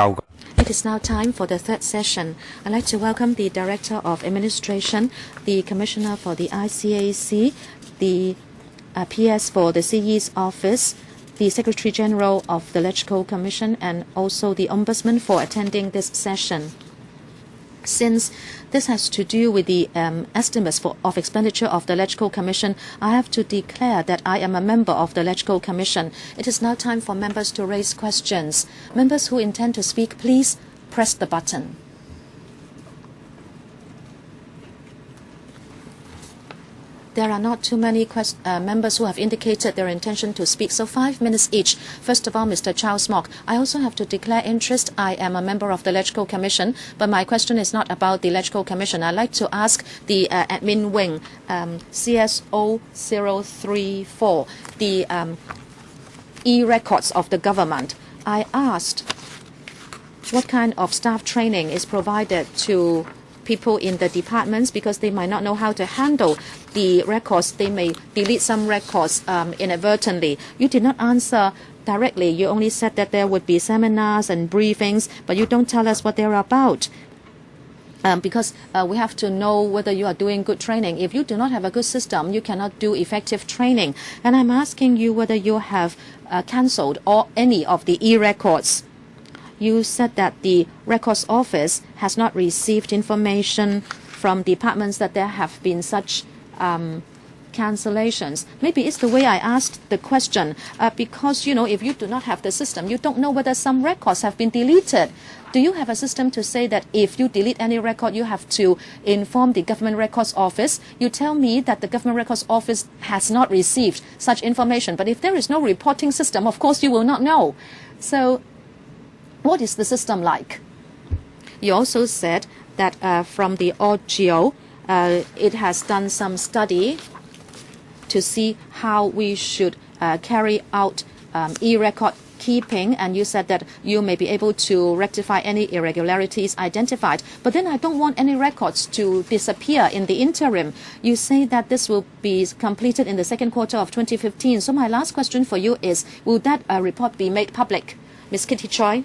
It is now time for the third session. I'd like to welcome the Director of Administration, the Commissioner for the ICAC, the PS for the CE's office, the Secretary General of the Electoral Commission, and also the Ombudsman for attending this session. Since this has to do with the estimates of expenditure of the Electoral Commission, I have to declare that I am a member of the Electoral Commission. It is now time for members to raise questions. Members who intend to speak, please press the button. There are not too many members who have indicated their intention to speak, so 5 minutes each. First of all, Mr. Charles Mock. I also have to declare interest. I am a member of the Electoral Commission, but my question is not about the Electoral Commission. I'd like to ask the admin wing, CSO 034, the e-records of the government. I asked what kind of staff training is provided to people in the departments, because they might not know how to handle the records. They may delete some records inadvertently. You did not answer directly. You only said that there would be seminars and briefings, but you don't tell us what they're about. Because we have to know whether you are doing good training. If you do not have a good system, you cannot do effective training. And I'm asking you whether you have cancelled or any of the e-records. You said that the Records Office has not received information from departments that there have been such cancellations. Maybe it's the way I asked the question, because, you know, if you do not have the system, you don't know whether some records have been deleted. Do you have a system to say that if you delete any record, you have to inform the Government Records Office? You tell me that the Government Records Office has not received such information, but if there is no reporting system, of course you will not know. So what is the system like? You also said that from the audio, it has done some study to see how we should carry out e-record keeping, and you said that you may be able to rectify any irregularities identified. But then I don't want any records to disappear in the interim. You say that this will be completed in the second quarter of 2015. So my last question for you is, will that report be made public? Ms. Kitty Choi.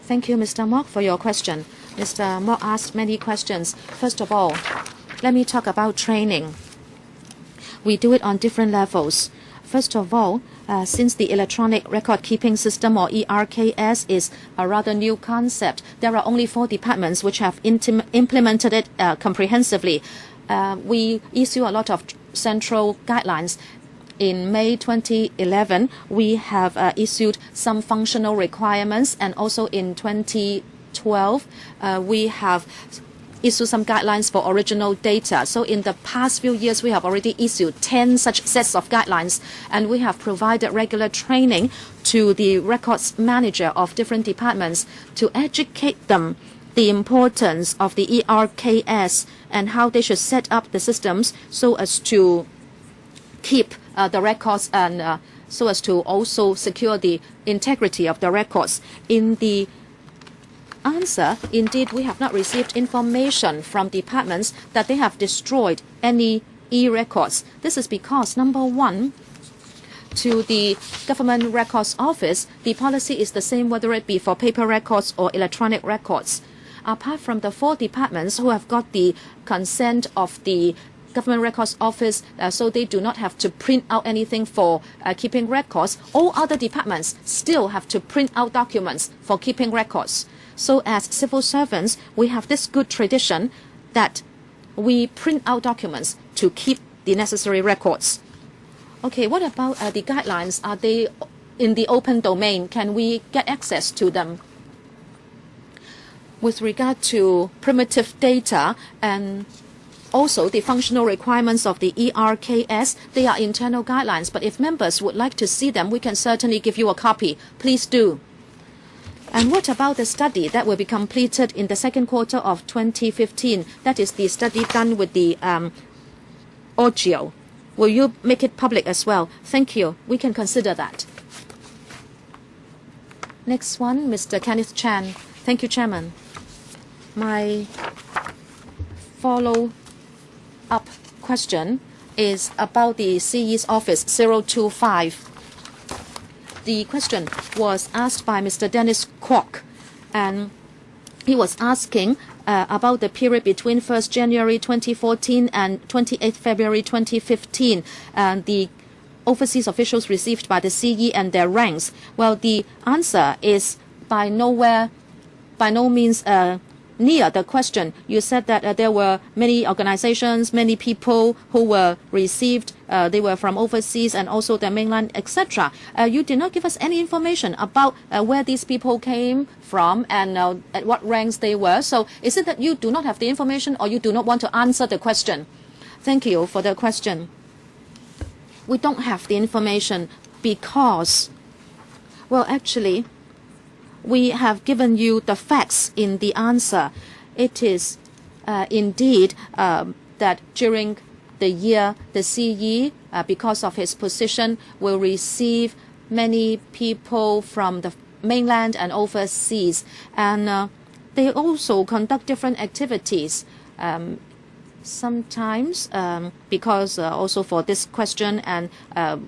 Thank you, Mr. Mock, for your question. Mr. Mock asked many questions. First of all, let me talk about training. We do it on different levels. First of all, since the electronic record keeping system, or ERKS, is a rather new concept, there are only 4 departments which have implemented it comprehensively. We issue a lot of central guidelines. In May 2011, we have issued some functional requirements, and also in 2012, we have issued some guidelines for original data. So in the past few years, we have already issued 10 such sets of guidelines, and we have provided regular training to the records manager of different departments to educate them the importance of the ERKS and how they should set up the systems so as to keep the records, and so as to also secure the integrity of the records. In the answer, indeed, we have not received information from departments that they have destroyed any e-records. This is because, number one, to the Government Records Office, the policy is the same whether it be for paper records or electronic records. Apart from the 4 departments who have got the consent of the Government Records Office, so they do not have to print out anything for keeping records, all other departments still have to print out documents for keeping records. So as civil servants, we have this good tradition that we print out documents to keep the necessary records. Okay, what about the guidelines? Are they in the open domain? Can we get access to them? With regard to primitive data and also the functional requirements of the ERKS, they are internal guidelines, but if members would like to see them, we can certainly give you a copy. Please do. And what about the study that will be completed in the second quarter of 2015? That is the study done with the audio. Will you make it public as well? Thank you. We can consider that. Next one, Mr. Kenneth Chan. Thank you, Chairman. My follow-up question is about the CE's office 025. The question was asked by Mr. Dennis Kwok. and he was asking about the period between 1st January 2014 and 28th February 2015, and the overseas officials received by the CE and their ranks. Well, the answer is by no means near the question. You said that there were many organizations, many people who were received. They were from overseas and also the mainland, etc. You did not give us any information about where these people came from and at what ranks they were. So is it that you do not have the information, or you do not want to answer the question? Thank you for the question. We don't have the information because, well, actually, we have given you the facts in the answer. It is indeed that during the year, the CE, because of his position, will receive many people from the mainland and overseas. And they also conduct different activities. Sometimes, because also for this question, and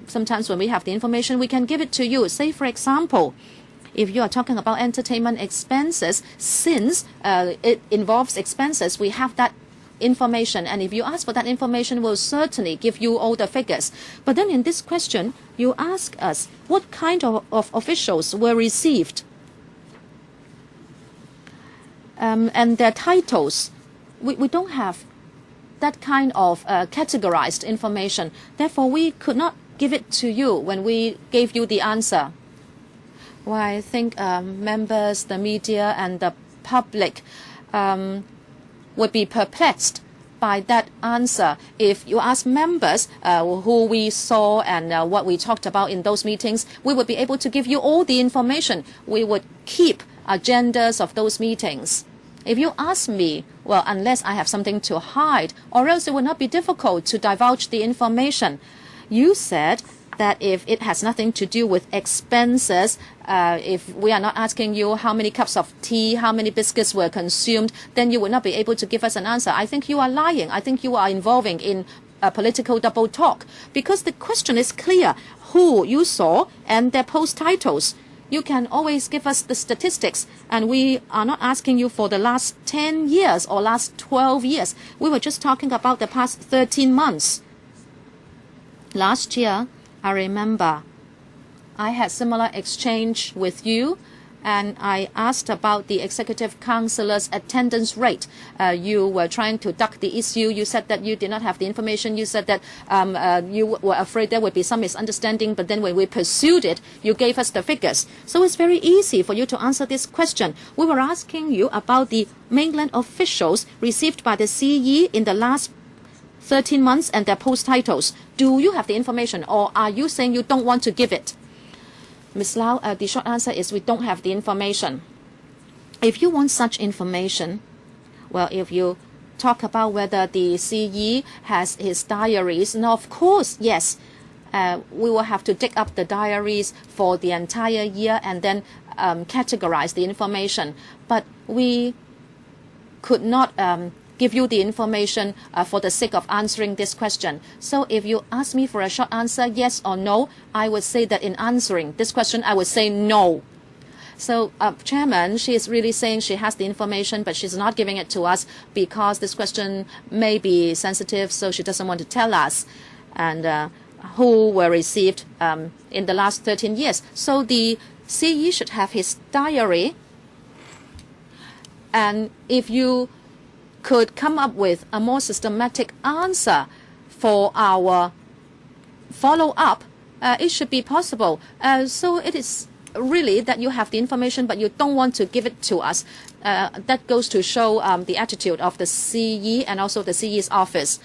sometimes when we have the information, we can give it to you. Say, for example, if you are talking about entertainment expenses, since it involves expenses, we have that information. And if you ask for that information, we'll certainly give you all the figures. But then in this question, you ask us what kind of officials were received and their titles. We don't have that kind of categorized information. Therefore, we could not give it to you when we gave you the answer. Well, I think members, the media, and the public would be perplexed by that answer. If you ask members who we saw and what we talked about in those meetings, we would be able to give you all the information. We would keep agendas of those meetings. If you ask me, well, unless I have something to hide, or else it would not be difficult to divulge the information. You said that if it has nothing to do with expenses, if we are not asking you how many cups of tea, how many biscuits were consumed, then you would not be able to give us an answer. I think you are lying. I think you are involving in political double talk, because the question is clear: who you saw and their post titles. You can always give us the statistics, and we are not asking you for the last 10 years or last 12 years. We were just talking about the past 13 months. Last year, I remember I had similar exchange with you, and I asked about the executive councillor's attendance rate. You were trying to duck the issue. You said that you did not have the information. You said that you were afraid there would be some misunderstanding, but then when we pursued it, you gave us the figures. So it's very easy for you to answer this question. We were asking you about the mainland officials received by the CE in the last 13 months and their post titles. Do you have the information, or are you saying you don't want to give it? Ms. Lau, the short answer is we don't have the information. If you want such information, well, if you talk about whether the CE has his diaries, now of course, yes, we will have to dig up the diaries for the entire year and then categorize the information. But we could not give you the information for the sake of answering this question. So if you ask me for a short answer, yes or no, I would say that in answering this question, I would say no. So Chairman, she is really saying she has the information, but she's not giving it to us because this question may be sensitive, so she doesn't want to tell us and who were received in the last 13 years. So the CE should have his diary, and if you could come up with a more systematic answer for our follow-up, it should be possible. So it is really that you have the information, but you don't want to give it to us. That goes to show the attitude of the CE and also the CE's office.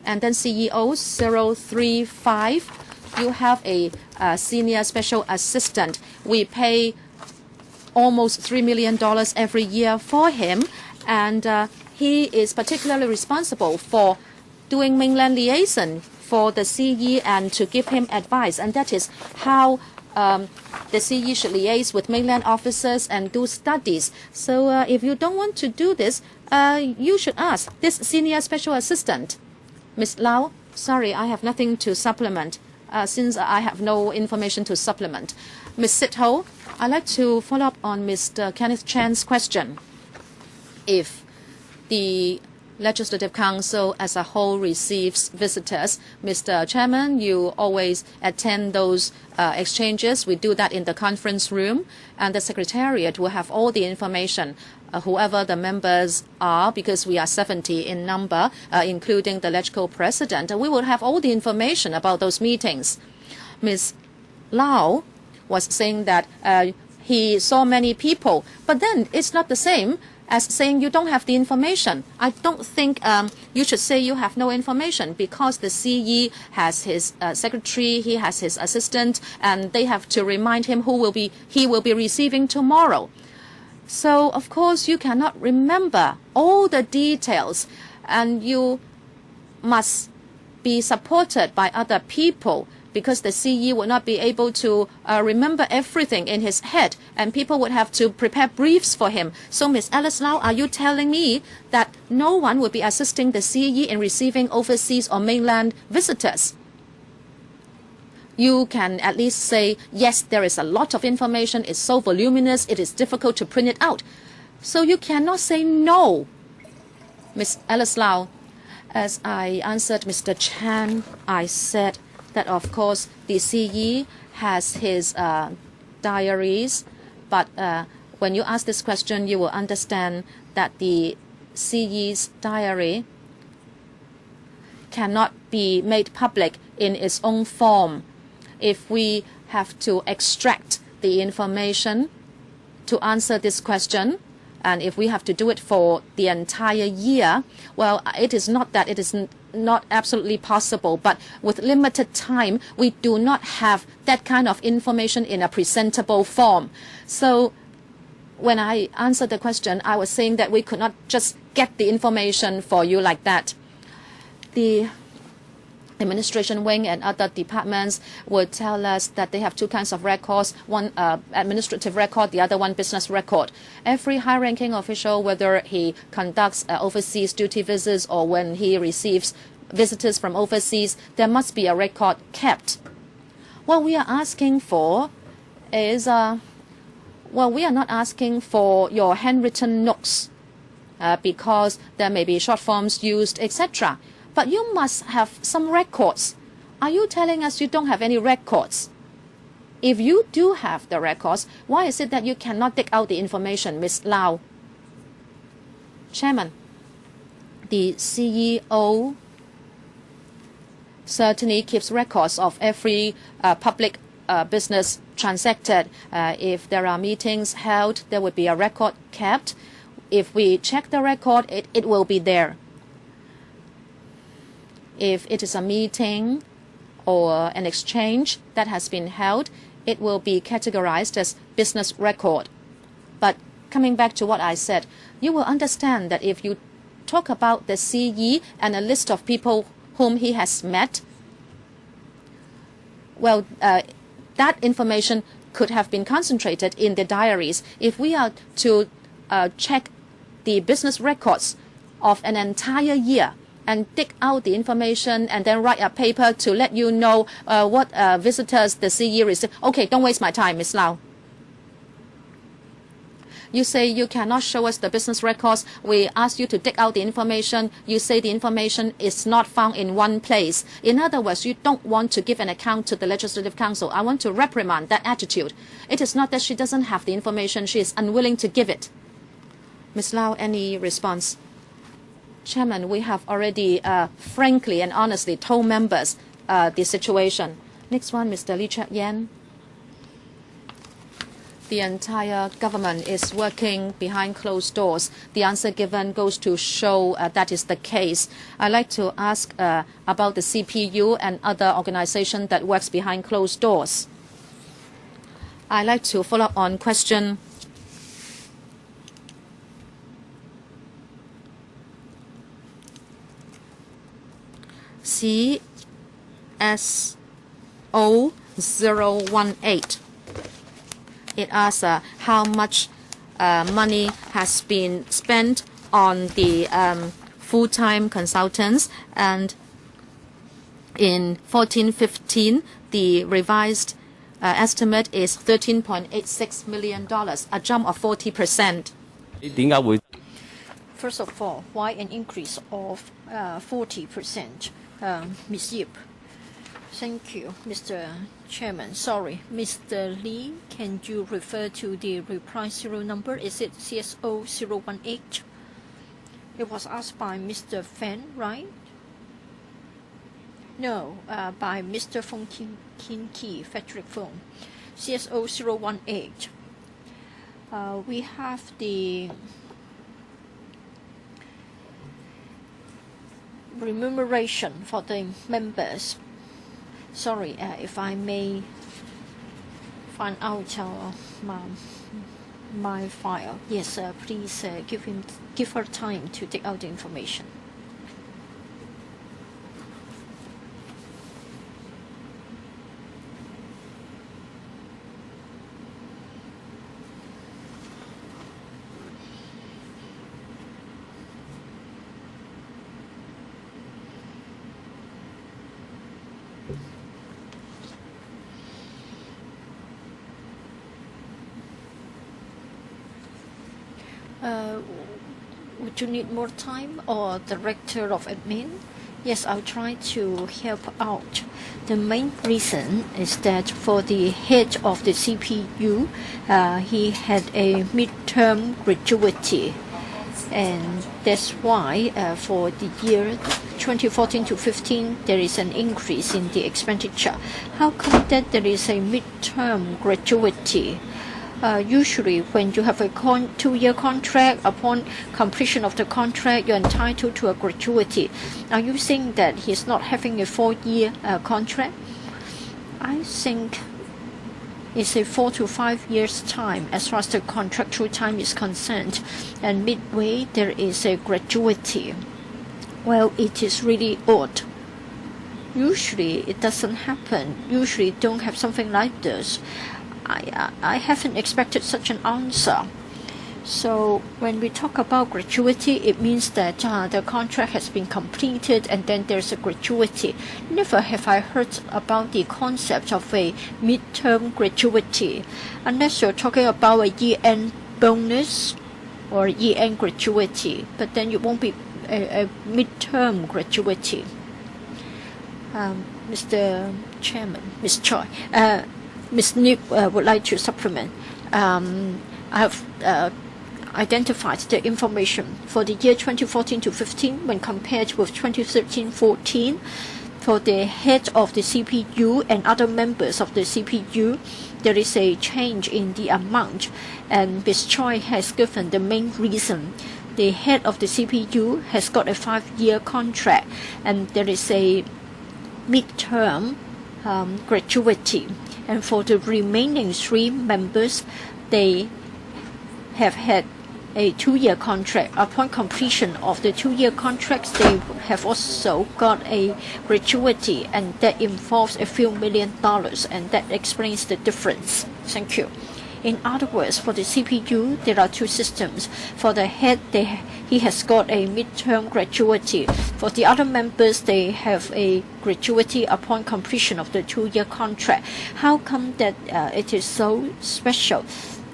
And then CEO 035, you have a senior special assistant. We pay almost $3 million every year for him. And he is particularly responsible for doing mainland liaison for the CE and to give him advice. And that is how the CE should liaise with mainland officers and do studies. So if you don't want to do this, you should ask this senior special assistant. Ms. Lau, sorry, I have nothing to supplement. since I have no information to supplement. Ms. Sitho, I'd like to follow up on Mr. Kenneth Chan's question. If the Legislative Council as a whole receives visitors, Mr. Chairman, you always attend those exchanges. We do that in the conference room, and the Secretariat will have all the information, whoever the members are, because we are 70 in number, including the LegCo president. We will have all the information about those meetings. Ms. Lau was saying that he saw many people, but then it's not the same as saying you don't have the information. I don't think you should say you have no information, because the CE has his secretary, he has his assistant, and they have to remind him he will be receiving tomorrow. So of course you cannot remember all the details, and you must be supported by other people, because the CE would not be able to remember everything in his head, and people would have to prepare briefs for him. So, Ms. Alice Lau, are you telling me that no one would be assisting the CE in receiving overseas or mainland visitors? You can at least say, yes, there is a lot of information, it's so voluminous, it is difficult to print it out. So you cannot say no. Ms. Alice Lau, as I answered Mr. Chan, I said that of course the CE has his diaries, but when you ask this question, you will understand that the CE's diary cannot be made public in its own form. If we have to extract the information to answer this question, and if we have to do it for the entire year, well, it is not that it is not absolutely possible, but with limited time, we do not have that kind of information in a presentable form. So when I answered the question, I was saying that we could not just get the information for you like that. The administration wing and other departments would tell us that they have two kinds of records, one administrative record, the other one business record. Every high-ranking official, whether he conducts overseas duty visits or when he receives visitors from overseas, there must be a record kept. What we are asking for is, we are not asking for your handwritten notes because there may be short forms used, etc. But you must have some records. Are you telling us you don't have any records? If you do have the records, why is it that you cannot dig out the information, Ms. Lau? Chairman, the CEO certainly keeps records of every public business transacted. If there are meetings held, there would be a record kept. If we check the record, it will be there. If it is a meeting or an exchange that has been held, it will be categorized as business record. But coming back to what I said, you will understand that if you talk about the CE and a list of people whom he has met, well, that information could have been concentrated in the diaries. If we are to check the business records of an entire year, and dig out the information and then write a paper to let you know what visitors the CE received. Okay, don't waste my time, Ms. Lau. You say you cannot show us the business records. We ask you to dig out the information. You say the information is not found in one place. In other words, you don't want to give an account to the Legislative Council. I want to reprimand that attitude. It is not that she doesn't have the information. She is unwilling to give it. Ms. Lau, any response? Chairman, we have already frankly and honestly told members the situation. Next one, Mr. Lee Cheuk-yen. The entire government is working behind closed doors. The answer given goes to show that is the case. I'd like to ask about the CPU and other organizations that works behind closed doors. I'd like to follow up on question CSO018. It asks how much money has been spent on the full-time consultants, and in 14-15 the revised estimate is $13.86 million, a jump of 40%. First of all, why an increase of 40%? Ms. Yip. Thank you, Mr. Chairman. Sorry, Mr. Lee, can you refer to the reply serial number? Is it CSO 018? It was asked by Mr. Fan, right? No, by Mr. Fong Kin Ki, Frederick Fong. CSO 018. We have the remuneration for the members. Sorry, if I may find out my file. Yes, please give her time to take out the information. Would you need more time, or Director of Admin? Yes, I'll try to help out. The main reason is that for the head of the CPU, he had a midterm gratuity, and that's why for the year 2014 to 15 there is an increase in the expenditure. How come that there is a midterm gratuity? Usually when you have a 2-year contract, upon completion of the contract, you're entitled to a gratuity. Are you saying that he's not having a 4-year contract? I think it's a 4 to 5 years time as far as the contractual time is concerned, and midway there is a gratuity. Well, it is really odd. Usually it doesn't happen. Usually don't have something like this. I haven't expected such an answer. So when we talk about gratuity, it means that the contract has been completed and then there's a gratuity. Never have I heard about the concept of a midterm gratuity, unless you're talking about a year-end bonus or year-end gratuity, but then it won't be a midterm gratuity. Mr. Chairman, Ms. Choi, Ms. Nip would like to supplement. I have identified the information for the year 2014 to 15 when compared with 2013-14. For the head of the CPU and other members of the CPU, there is a change in the amount, and Ms. Choi has given the main reason. The head of the CPU has got a 5-year contract, and there is a midterm gratuity. And for the remaining 3 members, they have had a 2-year contract. Upon completion of the 2-year contracts, they have also got a gratuity, and that involves a few $1 million, and that explains the difference. Thank you. In other words, for the CPU, there are 2 systems. For the head, he has got a midterm gratuity. For the other members, they have a gratuity upon completion of the 2-year contract. How come that it is so special?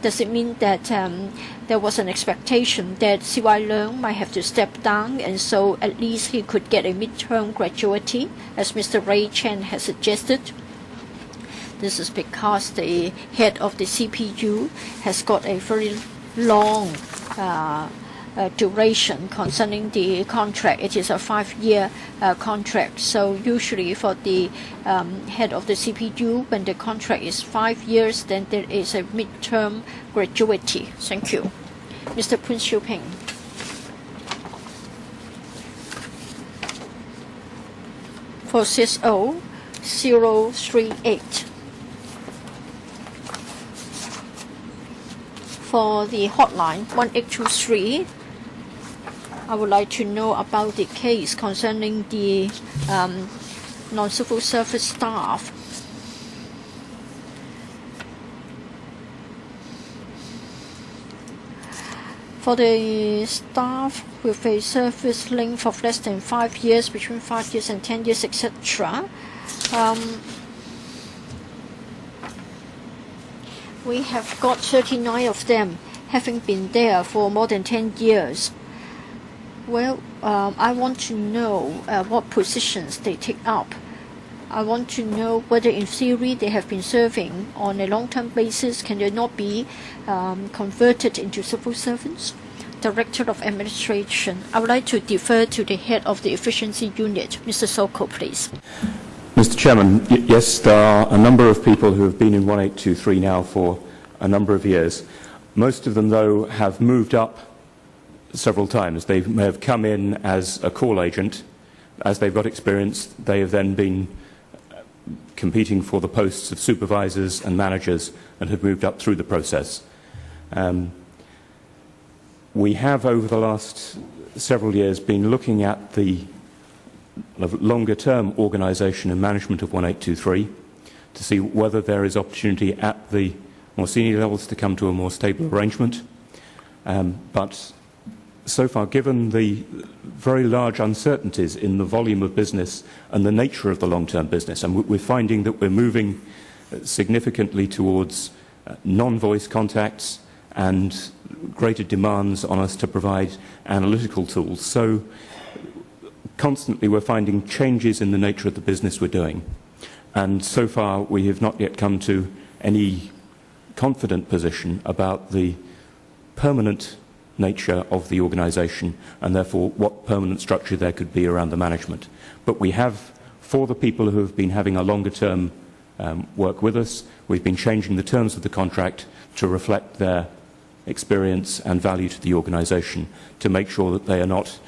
Does it mean that there was an expectation that C.Y. Leung might have to step down, and so at least he could get a midterm gratuity, as Mr. Ray Chen has suggested? This is because the head of the CPU has got a very long duration concerning the contract. It is a 5-year contract. So usually for the head of the CPU, when the contract is 5 years, then there is a midterm gratuity. Thank you. Mr. Poon Siu Ping. For CSO 038. For the hotline 1823, I would like to know about the case concerning the non-civil service staff. For the staff with a service length of less than 5 years, between 5 years and 10 years, etc., We have got 39 of them, having been there for more than 10 years. Well, I want to know what positions they take up. I want to know whether in theory they have been serving on a long-term basis. Can they not be converted into civil servants? Director of Administration, I would like to defer to the head of the efficiency unit, Mr. Soko, please. Mr. Chairman, yes, there are a number of people who have been in 1823 now for a number of years. Most of them, though, have moved up several times. They may have come in as a call agent. As they've got experience, they have then been competing for the posts of supervisors and managers and have moved up through the process. We have, over the last several years, been looking at the longer-term organisation and management of 1823 to see whether there is opportunity at the more senior levels to come to a more stable arrangement. But so far, given the very large uncertainties in the volume of business and the nature of the long-term business, and we're finding that we're moving significantly towards non-voice contacts and greater demands on us to provide analytical tools. So constantly we're finding changes in the nature of the business we're doing. And so far we have not yet come to any confident position about the permanent nature of the organisation and therefore what permanent structure there could be around the management. But we have, for the people who have been having a longer term work with us, we've been changing the terms of the contract to reflect their experience and value to the organisation, to make sure that they are not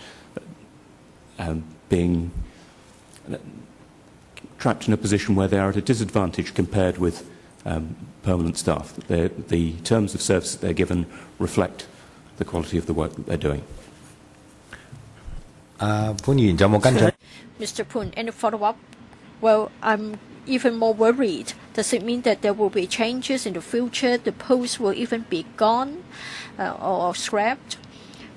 being trapped in a position where they are at a disadvantage compared with permanent staff. The terms of service that they're given reflect the quality of the work that they're doing. Mr. Poon, any follow-up? Well, I'm even more worried. Does it mean that there will be changes in the future? The post will even be gone or scrapped?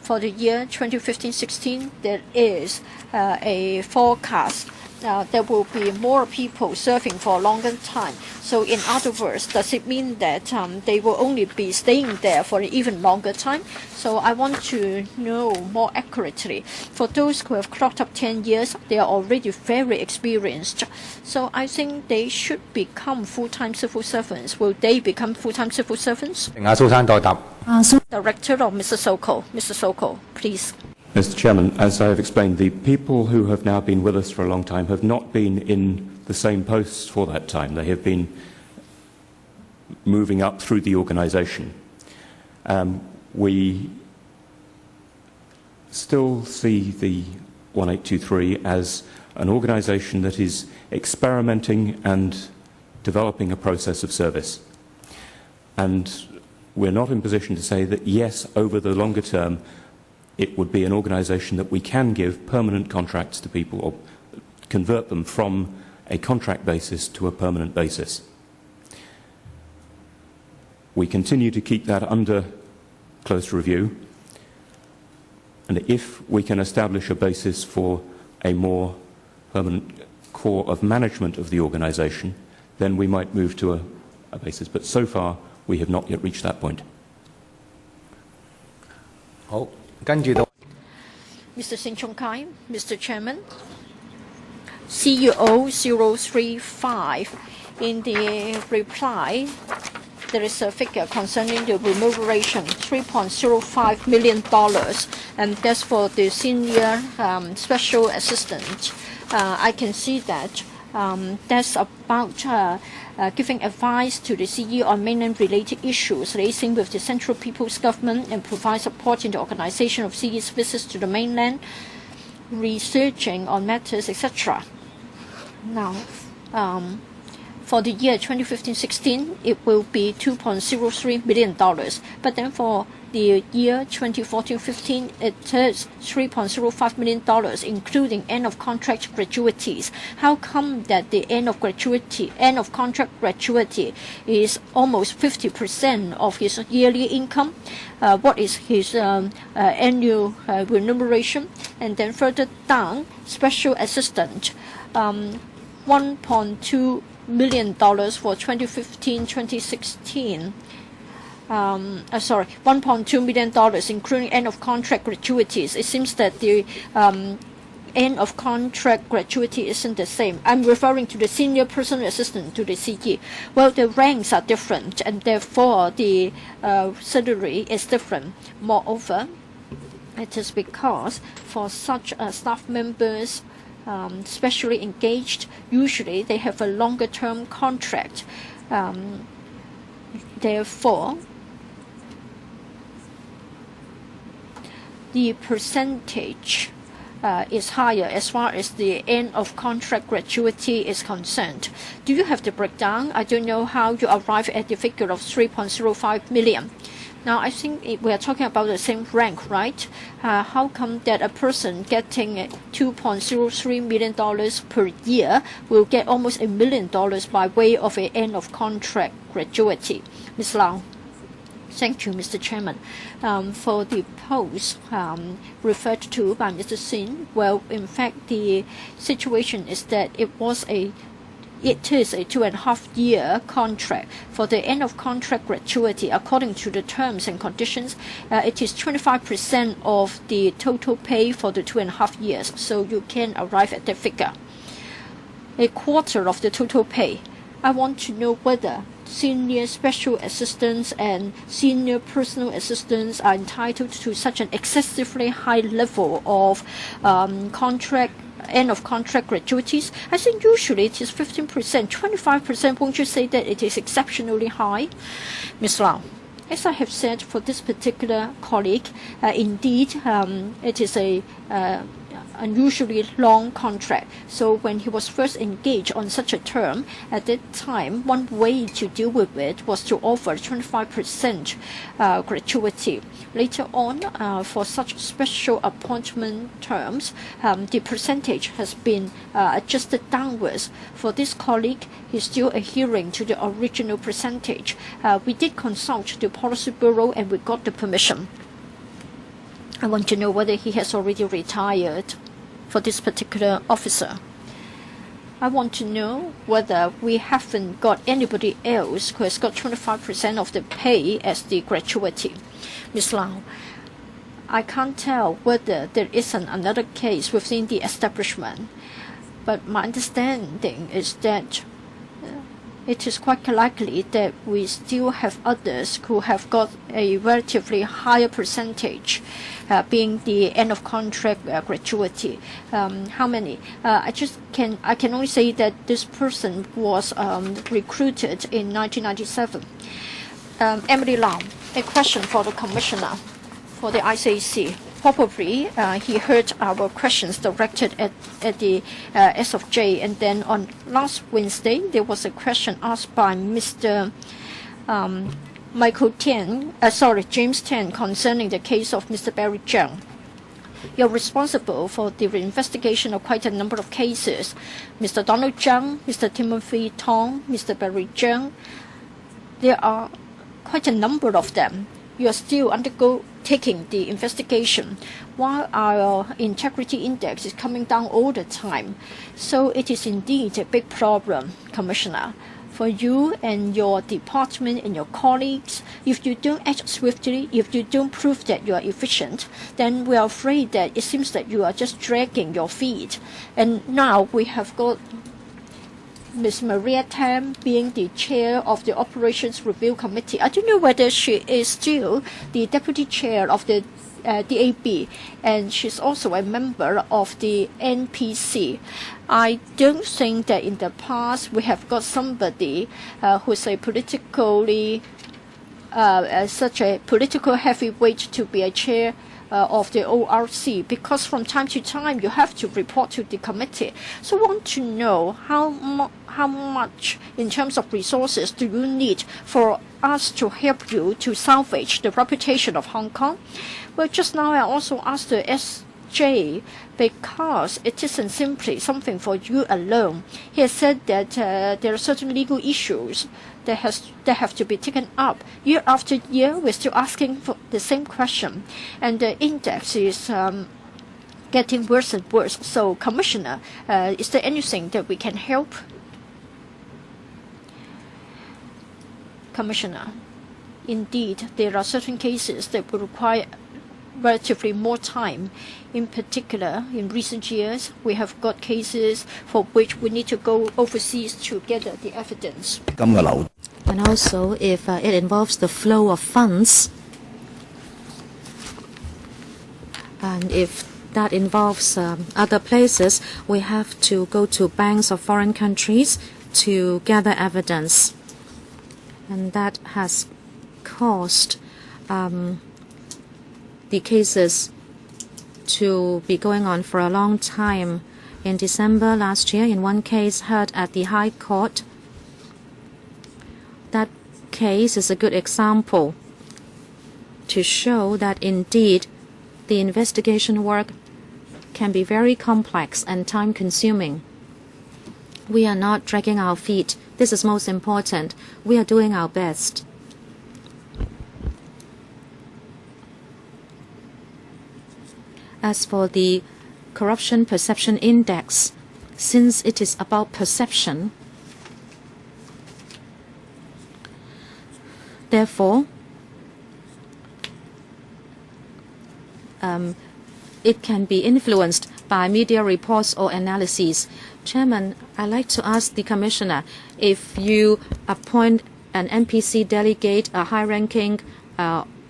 For the year 2015-16, there is a forecast there will be more people serving for a longer time. So in other words, does it mean that they will only be staying there for an even longer time? So I want to know more accurately. For those who have clocked up 10 years, they are already very experienced. So I think they should become full-time civil servants. Will they become full-time civil servants? Director of Mr. Soko. Mr. Soko, please. Mr. Chairman, as I have explained, the people who have now been with us for a long time have not been in the same posts for that time. They have been moving up through the organisation. We still see the 1823 as an organisation that is experimenting and developing a process of service. And we're not in position to say that, yes, over the longer term, it would be an organisation that we can give permanent contracts to people or convert them from a contract basis to a permanent basis. We continue to keep that under close review, and if we can establish a basis for a more permanent core of management of the organisation, then we might move to a basis. But so far, we have not yet reached that point. Mr. Sin Chung Kai, Mr. Chairman, CEO 035, in the reply, there is a figure concerning the remuneration, $3.05 million, and that's for the senior special assistant. I can see that that's about giving advice to the CE on mainland-related issues, liaising with the Central People's Government and provide support in the organization of CE's visits to the mainland, researching on matters, etc. Now, for the year 2015-16, it will be $2.03 million. But then for the year 2014-15, it is $3.05 million, including end-of-contract gratuities. How come that the end-of-contract gratuity is almost 50% of his yearly income? What is his annual remuneration? And then further down, special assistant, $1.2 million for 2015-2016. $1.2 million, including end of contract gratuities. It seems that the end of contract gratuity isn't the same. I'm referring to the senior personal assistant to the CE. Well, the ranks are different, and therefore the salary is different. Moreover, it is because for such staff members, specially engaged, usually they have a longer term contract. Therefore, the percentage is higher as far as the end of contract gratuity is concerned. Do you have the breakdown? I don't know how you arrive at the figure of 3.05 million. Now, I think we are talking about the same rank, right? How come that a person getting $2.03 million per year will get almost $1 million by way of an end of contract gratuity? Ms. Lau. Thank you, Mr. Chairman. For the post referred to by Mr. Sin, well, in fact, the situation is that it is a 2.5-year contract. For the end of contract gratuity, according to the terms and conditions, it is 25% of the total pay for the 2.5 years. So you can arrive at that figure. A quarter of the total pay. I want to know whether senior special assistants and senior personal assistants are entitled to such an excessively high level of end of contract gratuities. I think usually it is 15%, 25%. Won't you say that it is exceptionally high? Ms. Lau. As I have said, for this particular colleague, indeed, it is a unusually long contract. So when he was first engaged on such a term, at that time, one way to deal with it was to offer 25% gratuity. Later on, for such special appointment terms, the percentage has been adjusted downwards. For this colleague, he's still adhering to the original percentage. We did consult the Policy Bureau and we got the permission. I want to know whether he has already retired for this particular officer. I want to know whether we haven't got anybody else who has got 25% of the pay as the gratuity. Ms. Lau, I can't tell whether there isn't another case within the establishment, but my understanding is that it is quite likely that we still have others who have got a relatively higher percentage, being the end of contract gratuity. How many? I can only say that this person was recruited in 1997. Emily Lam, a question for the Commissioner for the ICAC. Probably he heard our questions directed at the SFJ, and then on last Wednesday there was a question asked by Mr. James Tan concerning the case of Mr. Barry Zhang. You're responsible for the investigation of quite a number of cases. Mr. Donald Zhang, Mr. Timothy Tong, Mr. Barry Zhang. There are quite a number of them. You are still undertaking the investigation, while our integrity index is coming down all the time. So it is indeed a big problem, Commissioner. For you and your department and your colleagues, if you don't act swiftly, if you don't prove that you are efficient, then we are afraid that it seems that you are just dragging your feet. And now we have got Ms. Maria Tam being the chair of the Operations Review Committee. I don't know whether she is still the deputy chair of the DAB, and she's also a member of the NPC. I don't think that in the past we have got somebody who's a politically such a political heavyweight to be a chair of the ORC, because from time to time you have to report to the committee. So I want to know how much in terms of resources do you need for us to help you to salvage the reputation of Hong Kong? Well, just now I also asked the SJ, because it isn't simply something for you alone. He has said that there are certain legal issues that have to be taken up. Year after year, we're still asking for the same question, and the index is getting worse and worse. So, Commissioner, is there anything that we can help? Commissioner, indeed, there are certain cases that will require relatively more time. In particular, in recent years, we have got cases for which we need to go overseas to gather the evidence. And also, if it involves the flow of funds, and if that involves other places, we have to go to banks of foreign countries to gather evidence. And that has caused the cases to be going on for a long time. In December last year, in one case heard at the High Court, that case is a good example to show that indeed the investigation work can be very complex and time-consuming. We are not dragging our feet. This is most important. We are doing our best. As for the Corruption Perception Index, since it is about perception, therefore, it can be influenced by media reports or analyses. Chairman, I'd like to ask the Commissioner, if you appoint an NPC delegate, a high-ranking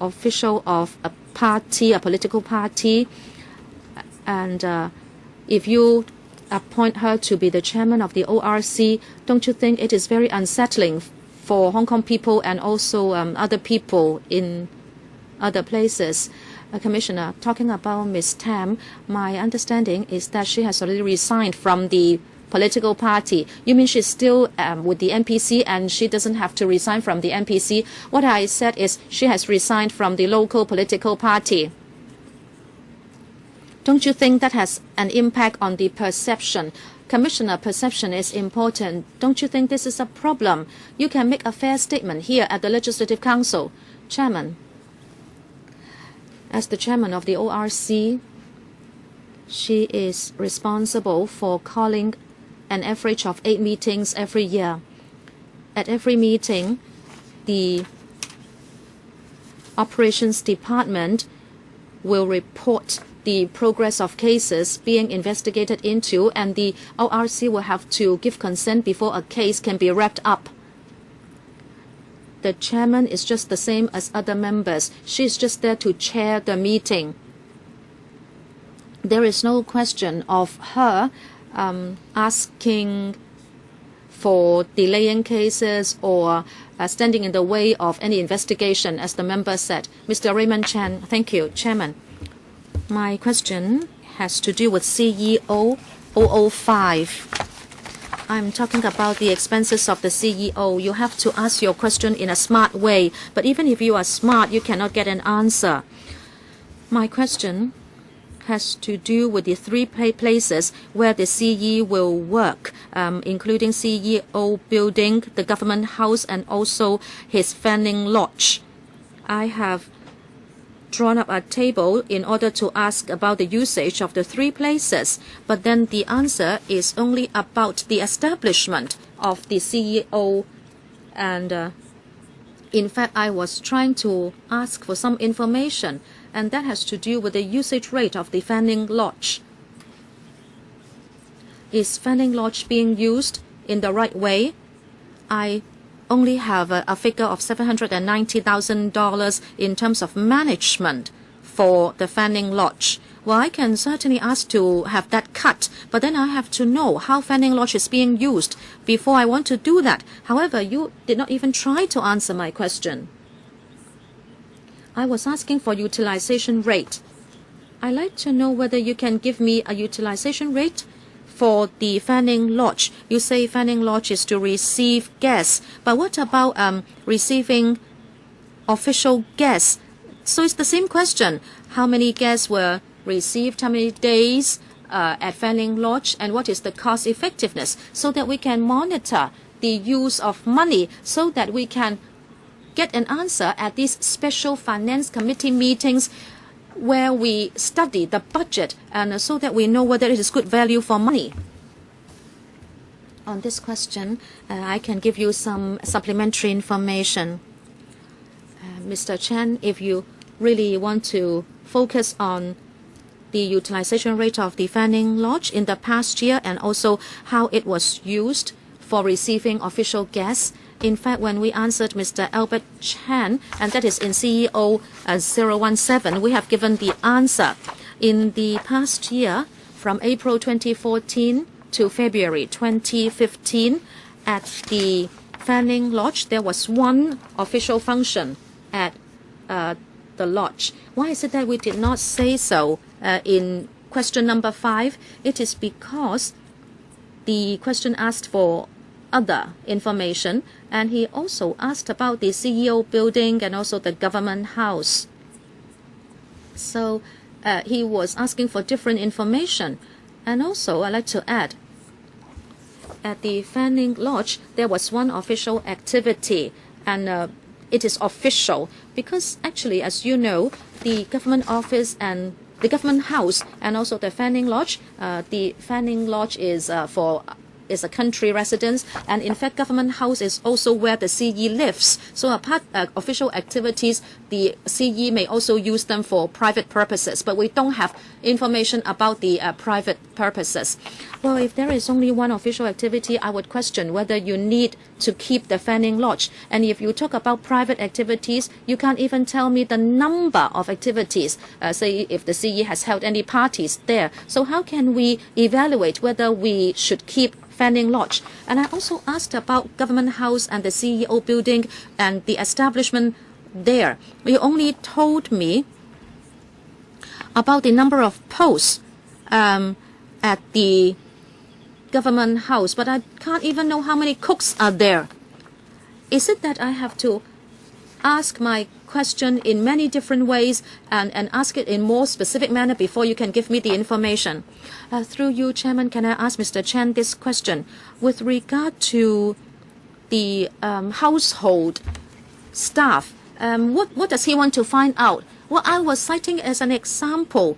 official of a party, a political party, and if you appoint her to be the chairman of the ORC, don't you think it is very unsettling for Hong Kong people and also other people in other places? Commissioner, talking about Ms. Tam, my understanding is that she has already resigned from the political party. You mean she's still with the NPC and she doesn't have to resign from the NPC? What I said is she has resigned from the local political party. Don't you think that has an impact on the perception? Commissioner, perception is important. Don't you think this is a problem? You can make a fair statement here at the Legislative Council. Chairman, as the chairman of the ORC, she is responsible for calling an average of 8 meetings every year. At every meeting, the operations department will report the progress of cases being investigated into, and the ORC will have to give consent before a case can be wrapped up. The chairman is just the same as other members. She is just there to chair the meeting. There is no question of her asking for delaying cases or standing in the way of any investigation, as the member said. Mr. Raymond Chan, thank you, Chairman. My question has to do with CEO 005. I'm talking about the expenses of the CEO. You have to ask your question in a smart way, but even if you are smart, you cannot get an answer. My question has to do with the 3 places where the CE will work, including CEO building, the government house, and also his Fanning Lodge. I have drawn up a table in order to ask about the usage of the 3 places, but then the answer is only about the establishment of the CEO. And in fact, I was trying to ask for some information, and that has to do with the usage rate of the Fanning Lodge. Is Fanning Lodge being used in the right way? I only have a figure of $790,000 in terms of management for the Fanning Lodge. Well, I can certainly ask to have that cut, but then I have to know how Fanning Lodge is being used before I want to do that. However, you did not even try to answer my question. I was asking for utilization rate. I'd like to know whether you can give me a utilization rate for the Fanning Lodge. You say Fanning Lodge is to receive guests, but what about receiving official guests? So it's the same question. How many guests were received, how many days at Fanning Lodge, and what is the cost effectiveness, so that we can monitor the use of money, so that we can get an answer at these special finance committee meetings where we study the budget, and so that we know whether it is good value for money. On this question, I can give you some supplementary information. Mr. Chen, if you really want to focus on the utilization rate of the Fanning Lodge in the past year and also how it was used for receiving official guests. In fact, when we answered Mr. Albert Chan, and that is in CEO 017, we have given the answer. In the past year, from April 2014 to February 2015, at the Fanning Lodge, there was one official function at the lodge. Why is it that we did not say so in question number 5? It is because the question asked for other information, and he also asked about the CEO building and also the government house. So he was asking for different information. And also, I'd like to add, at the Fanning Lodge, there was one official activity, and it is official because actually, as you know, the government office and the government house and also the Fanning Lodge, the Fanning Lodge is is a country residence, and in fact government house is also where the CE lives. So apart official activities, the CE may also use them for private purposes, but we don't have information about the private purposes. Well, if there is only one official activity, I would question whether you need to keep the Fanning Lodge. And if you talk about private activities, you can't even tell me the number of activities, say if the CE has held any parties there. So how can we evaluate whether we should keep Fanning Lodge? And I also asked about government house and the CEO building and the establishment there. You only told me about the number of posts at the government house, but I can't even know how many cooks are there. Is it that I have to ask my question in many different ways and ask it in more specific manner before you can give me the information? Through you, Chairman, can I ask Mr. Chen this question? With regard to the household staff, what does he want to find out? Well, I was citing as an example.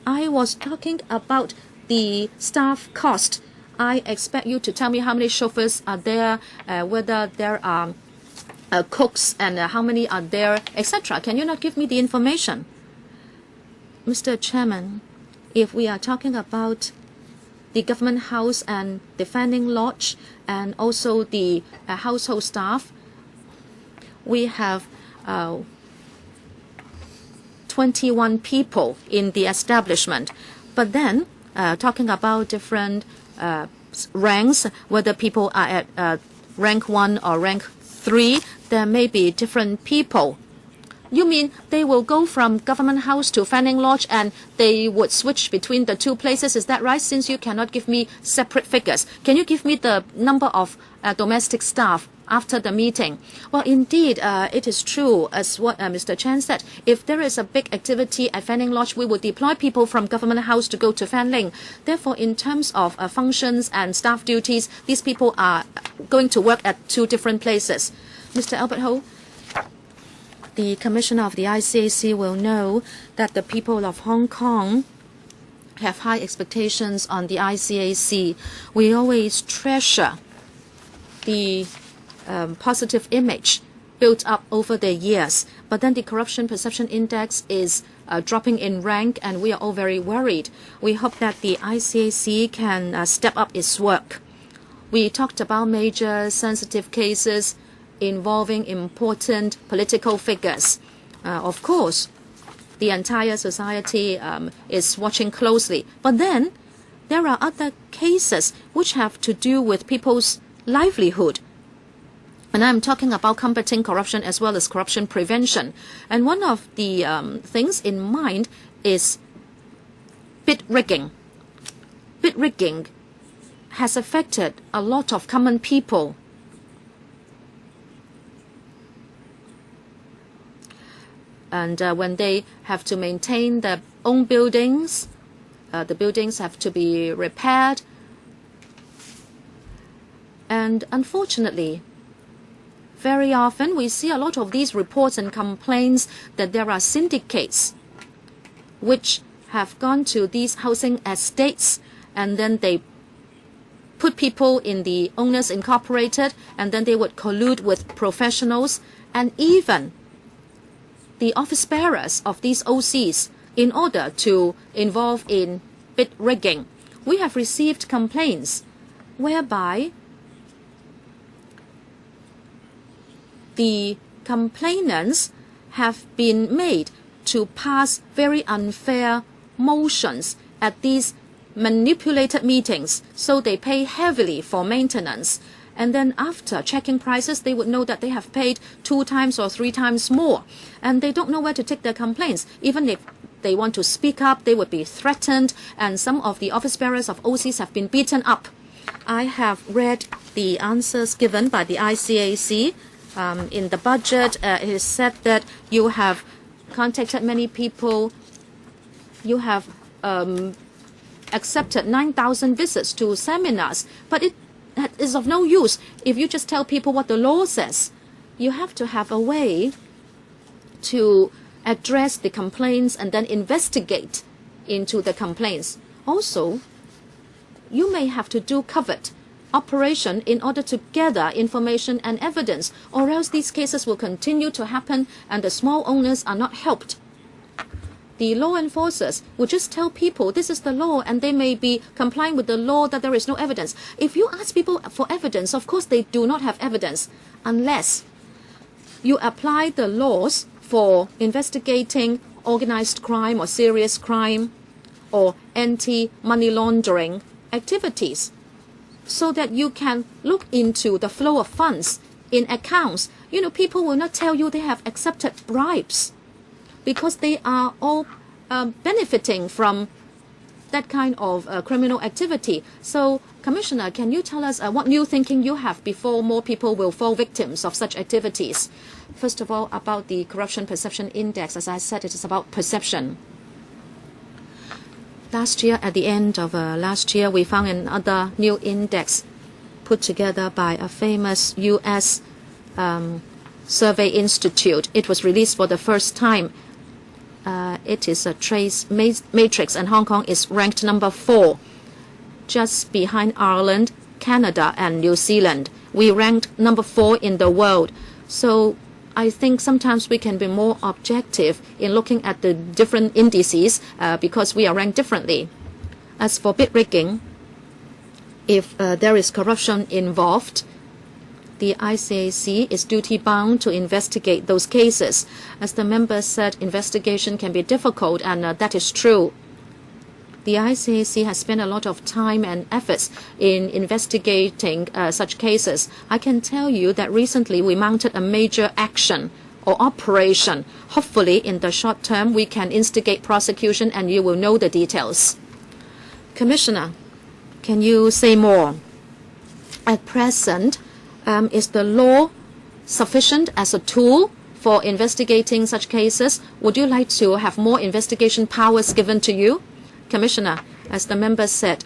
I was talking about the staff cost. I expect you to tell me how many chauffeurs are there, whether there are cooks and how many are there, etc. Can you not give me the information? Mr. Chairman, if we are talking about the government house and the Fanning Lodge and also the household staff, we have 21 people in the establishment. But then, talking about different ranks, whether people are at rank 1 or rank 3, there may be different people. You mean they will go from government house to Fanning Lodge and they would switch between the two places? Is that right? Since you cannot give me separate figures, can you give me the number of domestic staff after the meeting? Well, indeed, it is true, as what Mr. Chen said. If there is a big activity at Fanning Lodge, we will deploy people from government house to go to Fanning. Therefore, in terms of functions and staff duties, these people are going to work at two different places. Mr. Albert Ho, the Commissioner of the ICAC will know that the people of Hong Kong have high expectations on the ICAC. We always treasure the positive image built up over the years. But then the corruption perception index is dropping in rank, and we are all very worried. We hope that the ICAC can step up its work. We talked about major sensitive cases involving important political figures. Of course, the entire society is watching closely. But then there are other cases which have to do with people's livelihood. And I'm talking about combating corruption as well as corruption prevention. And one of the things in mind is bid rigging. Bid rigging has affected a lot of common people. And when they have to maintain their own buildings, the buildings have to be repaired. And unfortunately, very often we see a lot of these reports and complaints that there are syndicates which have gone to these housing estates and then they put people in the Owners Incorporated, and then they would collude with professionals and even the office bearers of these OCs in order to involve in bid rigging. We have received complaints whereby the complainants have been made to pass very unfair motions at these manipulated meetings, so they pay heavily for maintenance. And then after checking prices, they would know that they have paid 2 times or 3 times more. And they don't know where to take their complaints. Even if they want to speak up, they would be threatened. And some of the office bearers of OCs have been beaten up. I have read the answers given by the ICAC. In the budget, it is said that you have contacted many people. You have accepted 9,000 visits to seminars, but it is of no use if you just tell people what the law says. You have to have a way to address the complaints and then investigate into the complaints. Also, you may have to do covert operation in order to gather information and evidence, or else these cases will continue to happen and the small owners are not helped. The law enforcers will just tell people this is the law, and they may be complying with the law that there is no evidence. If you ask people for evidence, of course they do not have evidence unless you apply the laws for investigating organized crime or serious crime or anti-money laundering activities, so that you can look into the flow of funds in accounts. You know, people will not tell you they have accepted bribes, because they are all benefiting from that kind of criminal activity. So, Commissioner, can you tell us what new thinking you have before more people will fall victims of such activities? First of all, about the Corruption Perception Index, as I said, it is about perception. Last year, at the end of last year, we found another new index put together by a famous U.S. survey institute. It was released for the first time. It is a trace matrix, and Hong Kong is ranked number 4, just behind Ireland, Canada, and New Zealand. We ranked number 4 in the world. So I think sometimes we can be more objective in looking at the different indices because we are ranked differently. As for bid rigging, if there is corruption involved, the ICAC is duty-bound to investigate those cases. As the member said, investigation can be difficult, and that is true. The ICAC has spent a lot of time and efforts in investigating such cases. I can tell you that recently we mounted a major action or operation. Hopefully, in the short term, we can instigate prosecution, and you will know the details. Commissioner, can you say more? At present, is the law sufficient as a tool for investigating such cases? Would you like to have more investigation powers given to you? Commissioner, as the member said,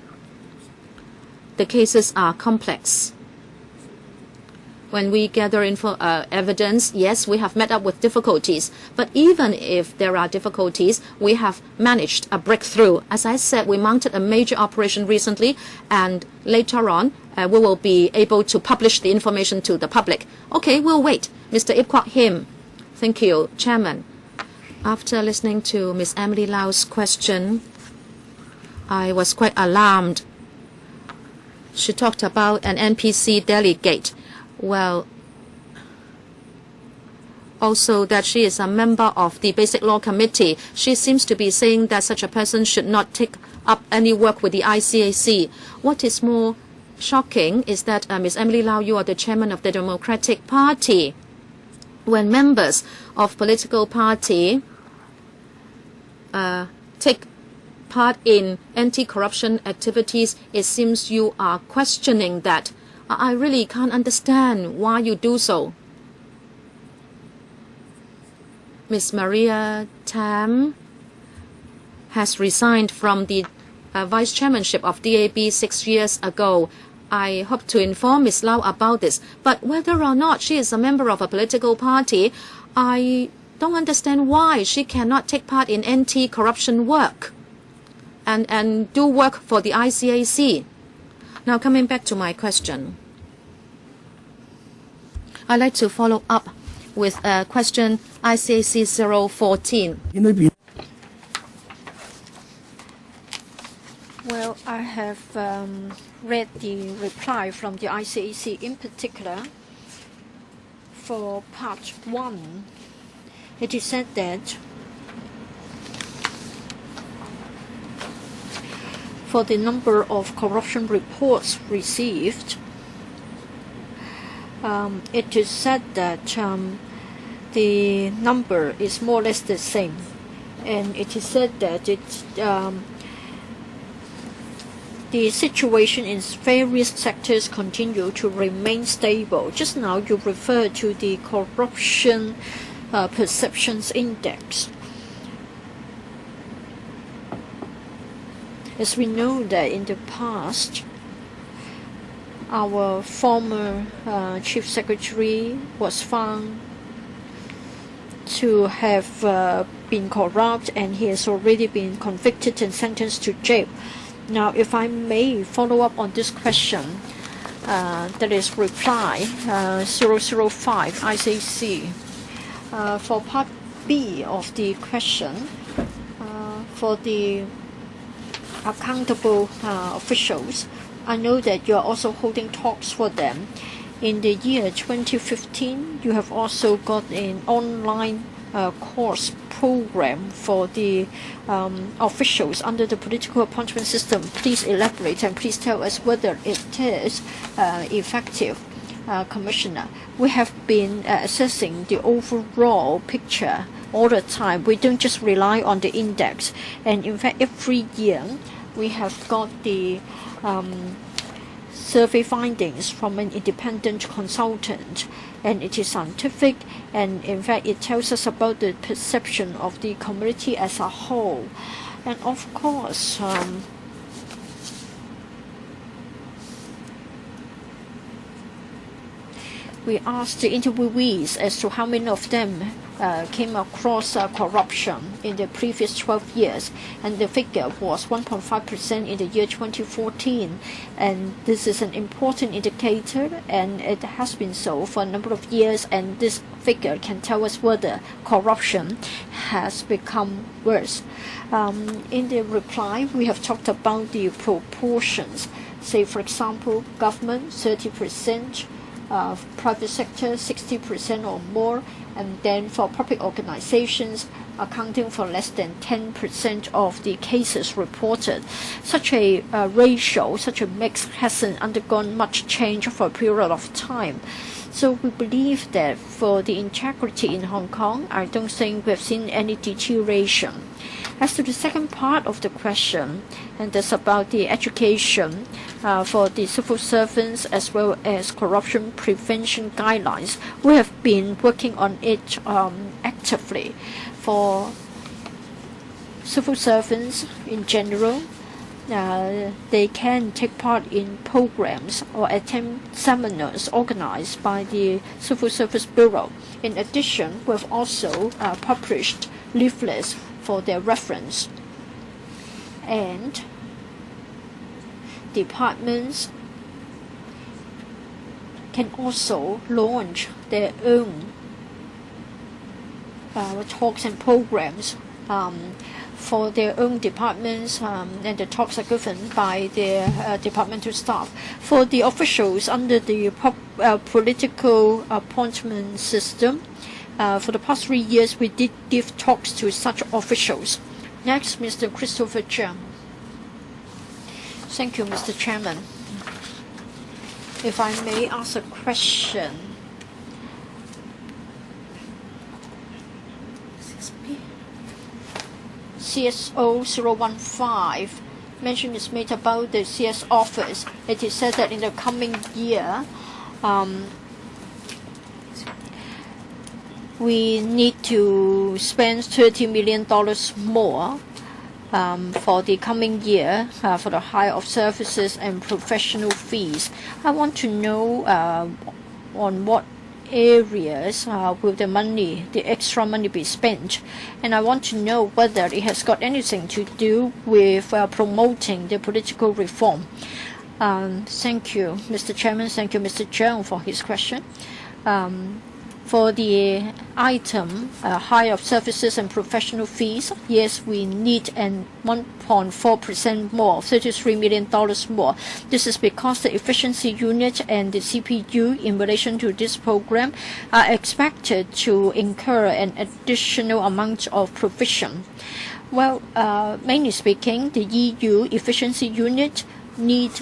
the cases are complex. When we gather evidence, yes, we have met up with difficulties. But even if there are difficulties, we have managed a breakthrough. As I said, we mounted a major operation recently, and later on, we will be able to publish the information to the public. Okay, we'll wait. Mr. Ip Kwok Him. Thank you, Chairman. After listening to Ms. Emily Lau's question, I was quite alarmed. She talked about an NPC delegate. Well, also that she is a member of the Basic Law Committee. She seems to be saying that such a person should not take up any work with the ICAC. What is more shocking is that Ms. Emily Lau, you are the chairman of the Democratic Party. When members of political party take part in anti-corruption activities, it seems you are questioning that. I really can't understand why you do so. Ms. Maria Tam has resigned from the vice chairmanship of DAB 6 years ago. I hope to inform Ms. Lau about this. But whether or not she is a member of a political party, I don't understand why she cannot take part in anti-corruption work and do work for the ICAC. Now, coming back to my question, I'd like to follow up with question ICAC 014. Well, I have read the reply from the ICAC in particular. For part 1, it is said that for the number of corruption reports received, it is said that the number is more or less the same, and it is said that the situation in various sectors continue to remain stable. Just now you referred to the corruption perceptions index. As we know that in the past, our former Chief Secretary was found to have been corrupt, and he has already been convicted and sentenced to jail. Now, if I may follow up on this question, that is reply 005 ICAC. For part B of the question, for the accountable officials, I know that you are also holding talks for them. In the year 2015, you have also got an online course program for the officials under the political appointment system. Please elaborate and please tell us whether it is effective, Commissioner. We have been assessing the overall picture all the time. We don't just rely on the index, and in fact every year we have got the survey findings from an independent consultant, and it is scientific, and in fact it tells us about the perception of the community as a whole. And of course, we asked the interviewees as to how many of them came across corruption in the previous 12 years, and the figure was 1.5% in the year 2014. And this is an important indicator, and it has been so for a number of years, and this figure can tell us whether corruption has become worse. In the reply, we have talked about the proportions. Say, for example, government 30%, private sector 60% or more, and then for public organizations accounting for less than 10% of the cases reported. Such a ratio, such a mix hasn't undergone much change for a period of time. So we believe that for the integrity in Hong Kong, I don't think we've seen any deterioration. As to the second part of the question, and that's about the education for the civil servants as well as corruption prevention guidelines, we have been working on it actively. For civil servants in general, they can take part in programs or attend seminars organized by the Civil Service Bureau. In addition, we've also published leaflets for their reference, and departments can also launch their own talks and programs for their own departments, and the talks are given by their departmental staff. For the officials under the political appointment system, for the past 3 years, we did give talks to such officials. Next, Mr. Christopher Cheung. Thank you, Mr. Chairman. If I may ask a question. CSO 015 mention is made about the CS office. It is said that in the coming year, we need to spend $30 million more for the coming year for the hire of services and professional fees. I want to know on what areas will the extra money be spent, and I want to know whether it has got anything to do with promoting the political reform. Thank you, Mr. Chairman. Thank you, Mr. Cheung, for his question. For the item, hire of services and professional fees, yes, we need an 1.4% more, $33 million more. This is because the efficiency unit and the CPU in relation to this program are expected to incur an additional amount of provision. Well, mainly speaking, the EU efficiency unit need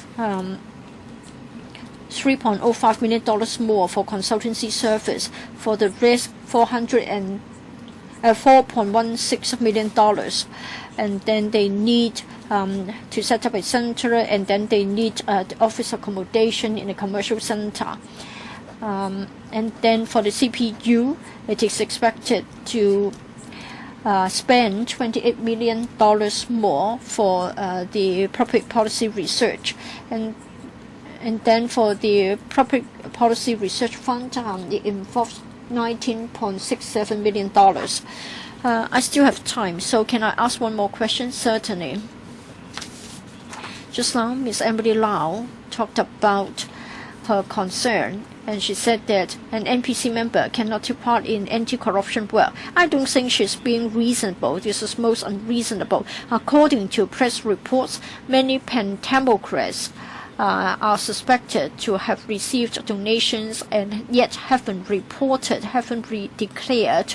$3.05 million more for consultancy service. For the rest, $4.16 million. And then they need to set up a center, and then they need the office accommodation in a commercial center. And then for the CPU, it is expected to spend $28 million more for the public policy research. And then for the public policy research fund, it involves $19.67 million. I still have time, so can I ask one more question? Certainly. Just now, Ms. Emily Lau talked about her concern, and she said that an NPC member cannot take part in anti-corruption work. I don't think she's being reasonable. This is most unreasonable. According to press reports, many Pentamocrats are suspected to have received donations and yet haven't reported, haven't declared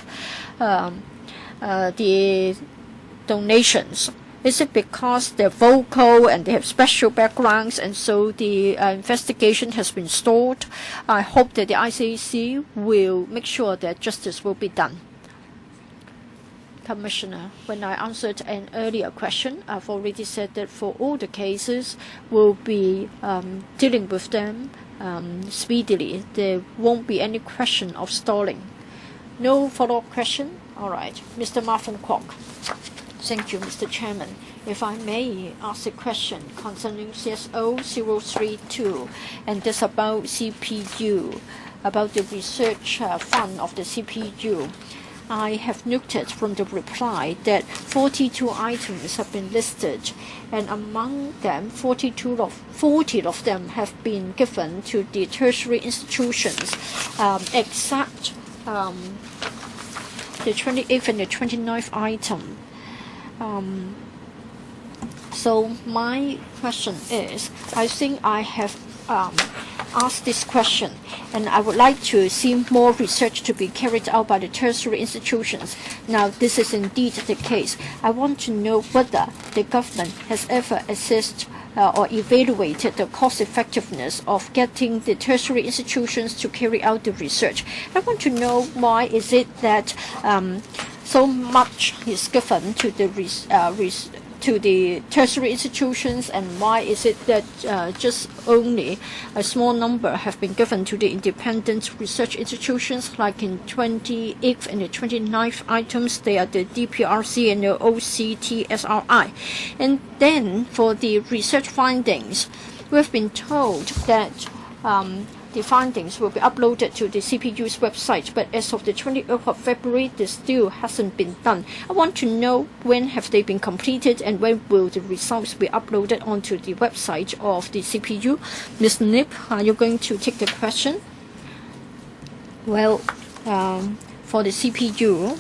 the donations. Is it because they're vocal and they have special backgrounds, and so the investigation has been stalled? I hope that the ICAC will make sure that justice will be done. Commissioner, when I answered an earlier question, I've already said that for all the cases, we'll be dealing with them speedily. There won't be any question of stalling. No follow-up question? All right. Mr. Marvin Kwok. Thank you, Mr. Chairman. If I may ask a question concerning CSO 032, and this about CPU, about the research fund of the CPU. I have noted from the reply that 42 items have been listed, and among them, 40 of them have been given to the tertiary institutions, except the 28th and the 29th item. So my question is, I think I have asked this question, and I would like to see more research to be carried out by the tertiary institutions. Now, this is indeed the case. I want to know whether the government has ever assessed or evaluated the cost effectiveness of getting the tertiary institutions to carry out the research. I want to know why is it that so much is given to the tertiary institutions, and why is it that just only a small number have been given to the independent research institutions, like in 28th and the 29th items, they are the DPRC and the OCTSRI. And then for the research findings, we've been told that the findings will be uploaded to the CPU's website, but as of the 28th of February, this still hasn't been done. I want to know when have they been completed and when will the results be uploaded onto the website of the CPU. Ms. Nip, are you going to take the question? Well, for the CPU,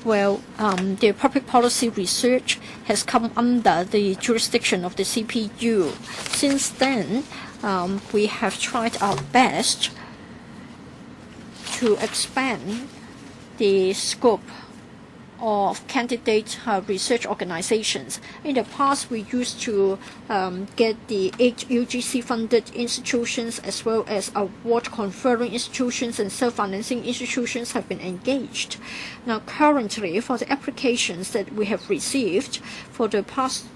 the public policy research has come under the jurisdiction of the CPU. Since then, we have tried our best to expand the scope of candidate research organizations. In the past, we used to get the 8 UGC-funded institutions as well as award-conferring institutions and self-financing institutions have been engaged. Now, currently, for the applications that we have received for the past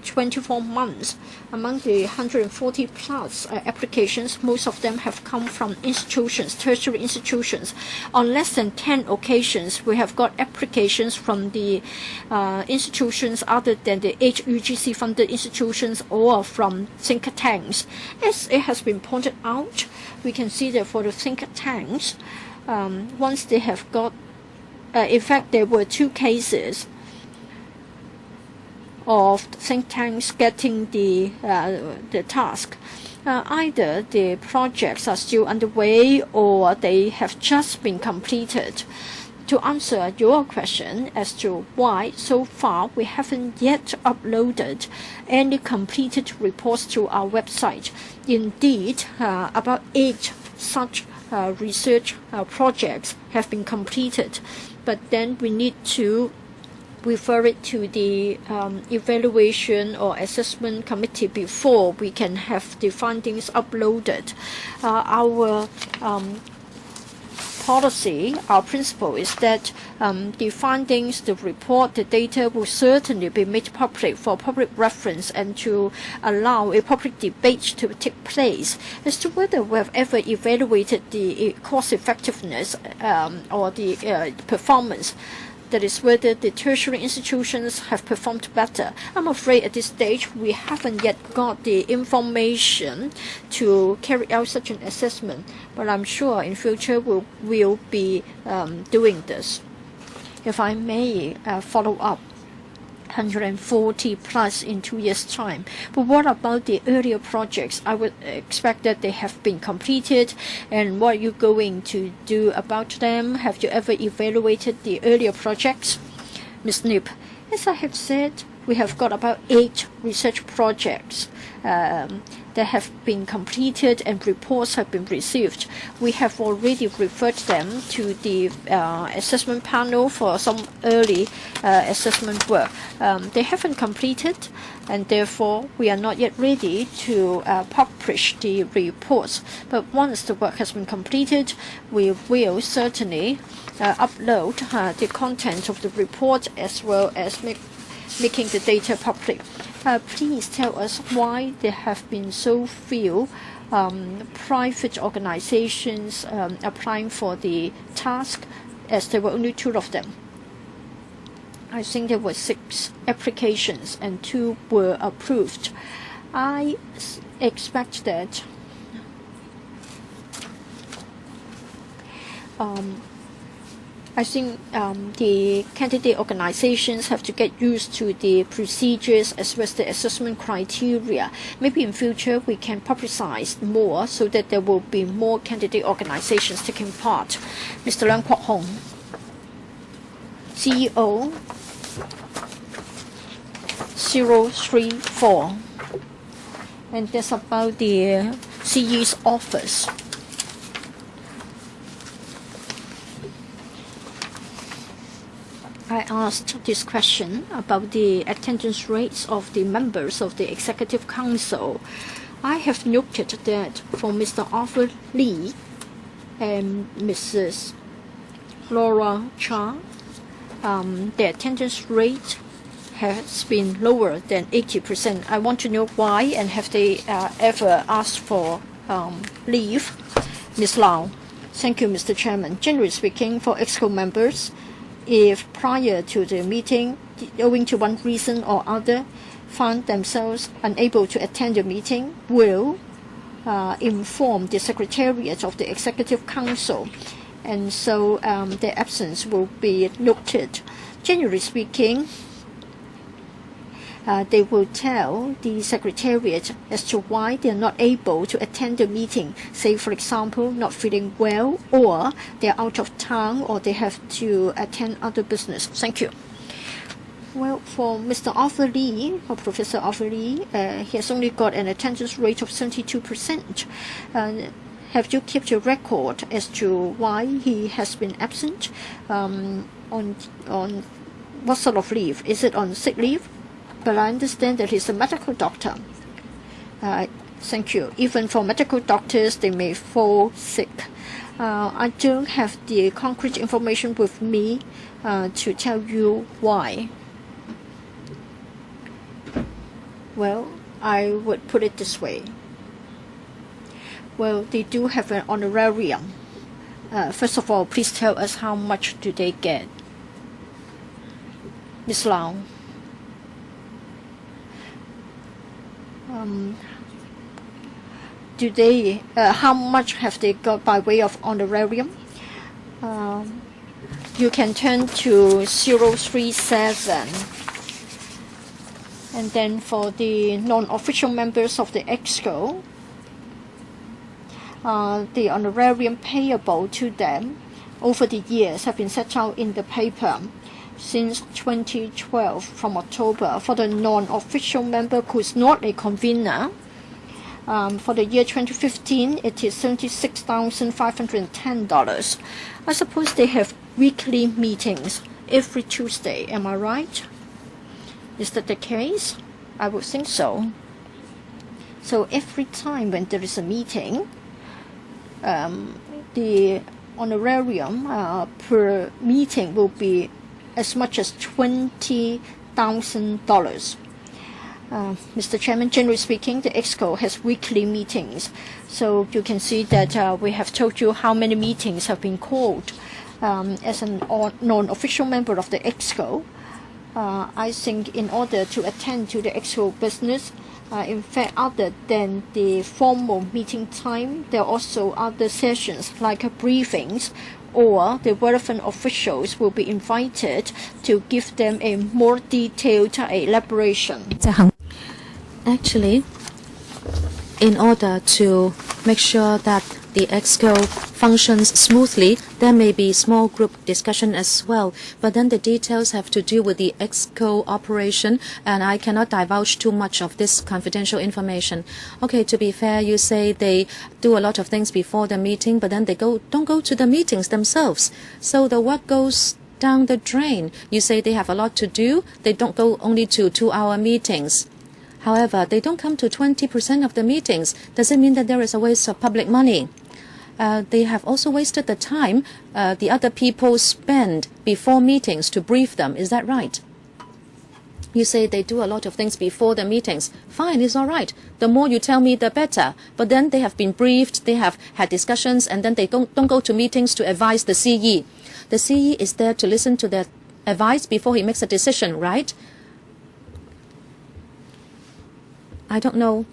24 months, among the 140 plus applications, most of them have come from institutions, tertiary institutions. On less than 10 occasions, we have got applications from the institutions other than the HUGC funded institutions or from think tanks. As it has been pointed out, we can see that for the think tanks, once they have got, in fact, there were 2 cases of think tanks getting the task. Either the projects are still underway or they have just been completed. To answer your question as to why so far we haven't yet uploaded any completed reports to our website. Indeed, about 8 such research projects have been completed, but then we need to refer it to the evaluation or assessment committee before we can have the findings uploaded. Our policy, our principle is that the findings, the report, the data will certainly be made public for public reference and to allow a public debate to take place as to whether we have ever evaluated the cost effectiveness or the performance. That is whether the tertiary institutions have performed better. I'm afraid at this stage we haven't yet got the information to carry out such an assessment, but I'm sure in future we'll be doing this. If I may follow up, 140 plus in 2 years' time. But what about the earlier projects? I would expect that they have been completed. And what are you going to do about them? Have you ever evaluated the earlier projects? Ms. Nip, as I have said, we have got about 8 research projects that have been completed and reports have been received. We have already referred them to the assessment panel for some early assessment work. They haven't completed, and therefore we are not yet ready to publish the reports. But once the work has been completed, we will certainly upload the content of the report as well as making the data public. Please tell us why there have been so few private organizations applying for the task, as there were only 2 of them. I think there were 6 applications and 2 were approved. I expect that I think the candidate organizations have to get used to the procedures as well as the assessment criteria. Maybe in future we can publicize more so that there will be more candidate organizations taking part. Mr. Leung Kwok Hong, CEO 034, and that's about the CE's office. I asked this question about the attendance rates of the members of the Executive Council. I have noted that for Mr. Arthur Lee and Mrs. Laura Cha, the attendance rate has been lower than 80%. I want to know why, and have they ever asked for leave? Ms. Lau. Thank you, Mr. Chairman. Generally speaking, for EXCO members, if prior to the meeting, owing to one reason or other, found themselves unable to attend the meeting, will inform the Secretariat of the Executive Council, and so their absence will be noted. Generally speaking, they will tell the Secretariat as to why they are not able to attend the meeting, say, for example, not feeling well, or they are out of town, or they have to attend other business. Thank you. Well, for Mr. Arthur Lee, or Professor Arthur Lee, he has only got an attendance rate of 72%. Have you kept a record as to why he has been absent? On what sort of leave? Is it on sick leave? But I understand that he's a medical doctor. Thank you. Even for medical doctors, they may fall sick. I don't have the concrete information with me to tell you why. Well, I would put it this way. Well, they do have an honorarium. First of all, please tell us how much do they get. Ms. Lau. Do they? How much have they got by way of honorarium? You can turn to 037. And then for the non-official members of the EXCO, the honorarium payable to them over the years have been set out in the paper. Since 2012, from October, for the non-official member who is not a convener, for the year 2015, it is $76,510. I suppose they have weekly meetings every Tuesday. Am I right? Is that the case? I would think so. So every time when there is a meeting, the honorarium per meeting will be as much as $20,000. Mr. Chairman, generally speaking, the EXCO has weekly meetings. So you can see that we have told you how many meetings have been called. As a non-official member of the EXCO, I think in order to attend to the EXCO business, in fact, other than the formal meeting time, there are also other sessions like briefings, or the relevant officials will be invited to give them a more detailed elaboration. Actually, in order to make sure that the EXCO functions smoothly, there may be small group discussion as well. But then the details have to do with the EXCO operation, and I cannot divulge too much of this confidential information. Okay, to be fair, you say they do a lot of things before the meeting, but then they don't go to the meetings themselves. So the work goes down the drain. You say they have a lot to do. They don't go only to 2-hour meetings. However, they don't come to 20% of the meetings. Does it mean that there is a waste of public money? They have also wasted the time the other people spend before meetings to brief them. Is that right? You say they do a lot of things before the meetings. Fine, it's all right. The more you tell me, the better. But then they have been briefed, they have had discussions, and then they don't go to meetings to advise the CE. The CE is there to listen to their advice before he makes a decision, right? I don't know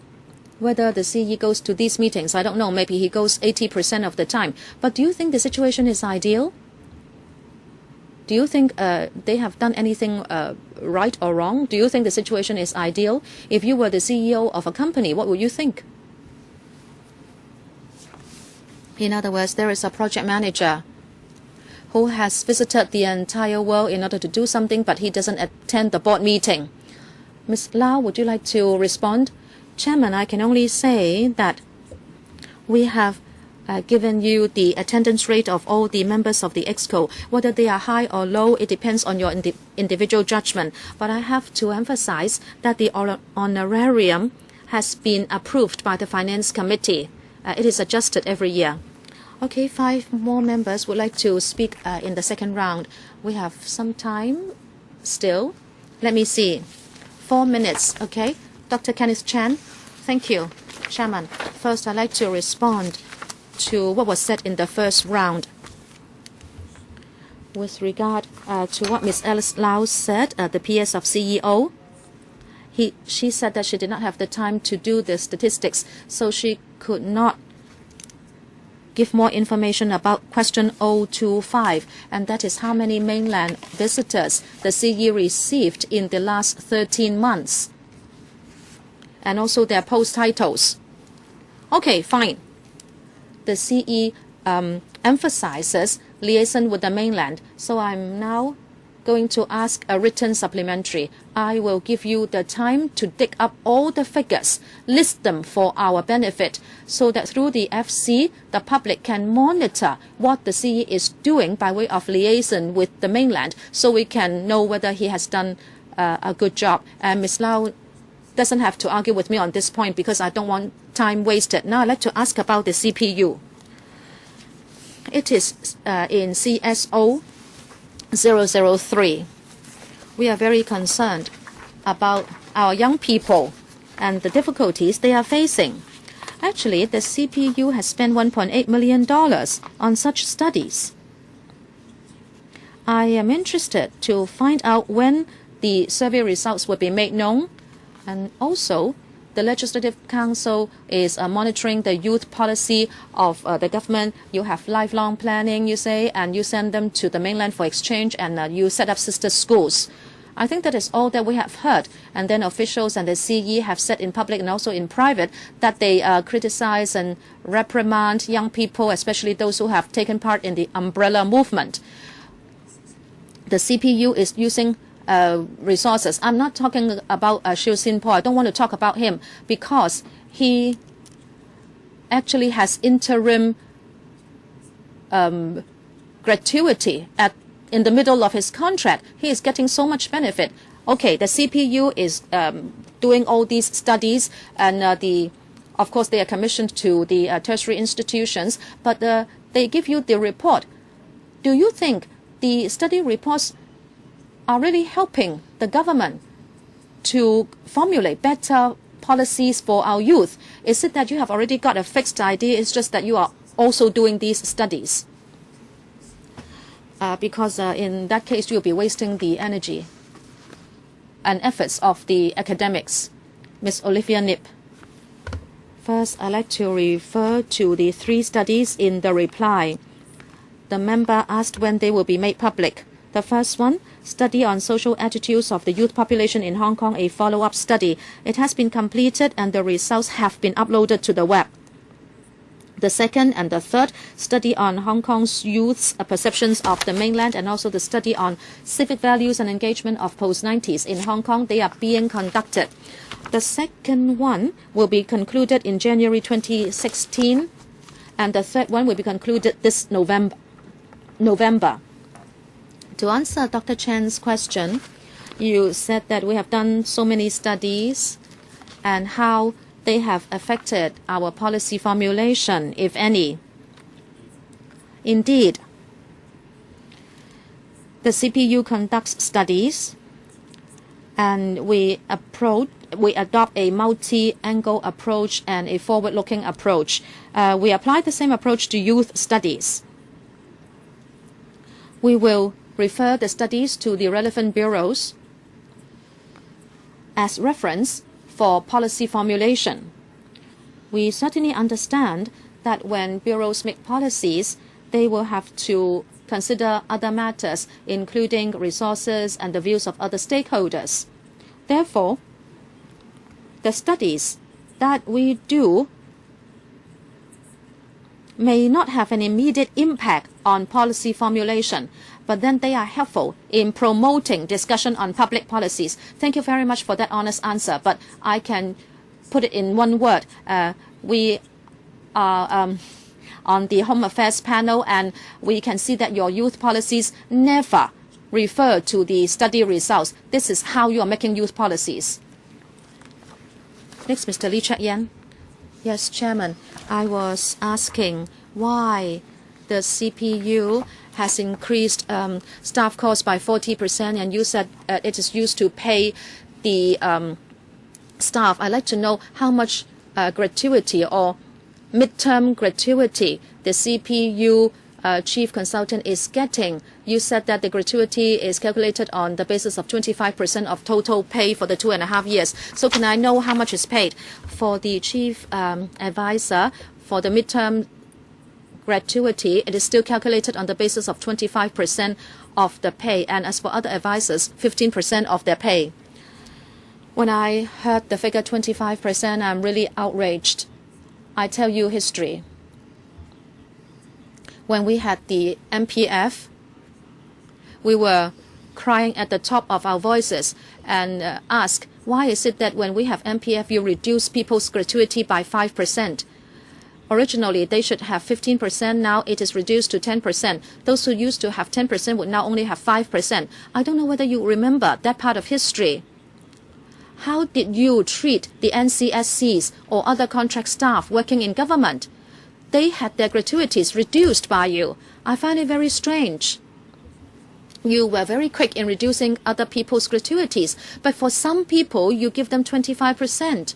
whether the CE goes to these meetings. I don't know. Maybe he goes 80% of the time. But do you think the situation is ideal? Do you think they have done anything right or wrong? Do you think the situation is ideal? If you were the CEO of a company, what would you think? In other words, there is a project manager who has visited the entire world in order to do something, but he doesn't attend the board meeting. Ms. Lau, would you like to respond? Chairman, I can only say that we have given you the attendance rate of all the members of the EXCO. Whether they are high or low, it depends on your individual judgment. But I have to emphasize that the honorarium has been approved by the Finance Committee. It is adjusted every year. Okay, 5 more members would like to speak in the second round. We have some time still. Let me see. 4 minutes, okay? Dr. Kenneth Chan. Thank you, Chairman. First, I'd like to respond to what was said in the first round. With regard to what Ms. Alice Lau said, the PS of CEO, she said that she did not have the time to do the statistics, so she could not give more information about question 025, and that is how many mainland visitors the CE received in the last 13 months, and also their post titles. Okay, fine. The CE emphasizes liaison with the mainland, so I'm now going to ask a written supplementary. I will give you the time to dig up all the figures, list them for our benefit, so that through the FC, the public can monitor what the CE is doing by way of liaison with the mainland, so we can know whether he has done a good job. And Ms. Lau doesn't have to argue with me on this point because I don't want time wasted. Now I'd like to ask about the CPU. It is in CSO 003. We are very concerned about our young people and the difficulties they are facing. Actually, the CPU has spent $1.8 million on such studies. I am interested to find out when the survey results will be made known, and also the Legislative Council is monitoring the youth policy of the government. You have lifelong planning, you say, and you send them to the mainland for exchange, and you set up sister schools. I think that is all that we have heard. And then officials and the CE have said in public and also in private that they criticize and reprimand young people, especially those who have taken part in the umbrella movement. The CPU is using resources. I'm not talking about Xiu Xinpo. I don't want to talk about him because he actually has interim gratuity in the middle of his contract. He is getting so much benefit. Okay, the CPU is doing all these studies, and of course they are commissioned to the tertiary institutions, but they give you the report. Do you think the study reports are really helping the government to formulate better policies for our youth? Is it that you have already got a fixed idea? It's just that you are also doing these studies? Because in that case, you'll be wasting the energy and efforts of the academics. Ms. Olivia Nip. First, I'd like to refer to the 3 studies in the reply. The member asked when they will be made public. The first one, study on social attitudes of the youth population in Hong Kong, a follow-up study. It has been completed and the results have been uploaded to the web. The second and the third, study on Hong Kong's youth's perceptions of the mainland, and also the study on civic values and engagement of post-90s in Hong Kong. They are being conducted. The second one will be concluded in January 2016, and the third one will be concluded this November. To answer Dr. Chen's question, you said that we have done so many studies and how they have affected our policy formulation, if any. Indeed, the CPU conducts studies, and we adopt a multi-angle approach and a forward-looking approach. We apply the same approach to youth studies. We will refer the studies to the relevant bureaus as reference for policy formulation. We certainly understand that when bureaus make policies, they will have to consider other matters, including resources and the views of other stakeholders. Therefore, the studies that we do may not have an immediate impact on policy formulation, but then they are helpful in promoting discussion on public policies. Thank you very much for that honest answer, but I can put it in one word. We are on the Home Affairs panel, and we can see that your youth policies never refer to the study results. This is how you are making youth policies. Next, Mr. Lee Cheuk-yen. Yes, Chairman. I was asking why the CPU has increased staff costs by 40%, and you said it is used to pay the staff. I'd like to know how much gratuity or midterm gratuity the CPU chief consultant is getting. You said that the gratuity is calculated on the basis of 25% of total pay for the 2.5 years. So can I know how much is paid? For the chief advisor, for the midterm gratuity, it is still calculated on the basis of 25% of the pay, and as for other advisors, 15% of their pay. When I heard the figure 25%, I'm really outraged. I tell you history. When we had the MPF, we were crying at the top of our voices and asked, why is it that when we have MPF, you reduce people's gratuity by 5%? Originally, they should have 15%. Now it is reduced to 10%. Those who used to have 10% would now only have 5%. I don't know whether you remember that part of history. How did you treat the NCSCs or other contract staff working in government? They had their gratuities reduced by you. I find it very strange. You were very quick in reducing other people's gratuities, but for some people, you give them 25%.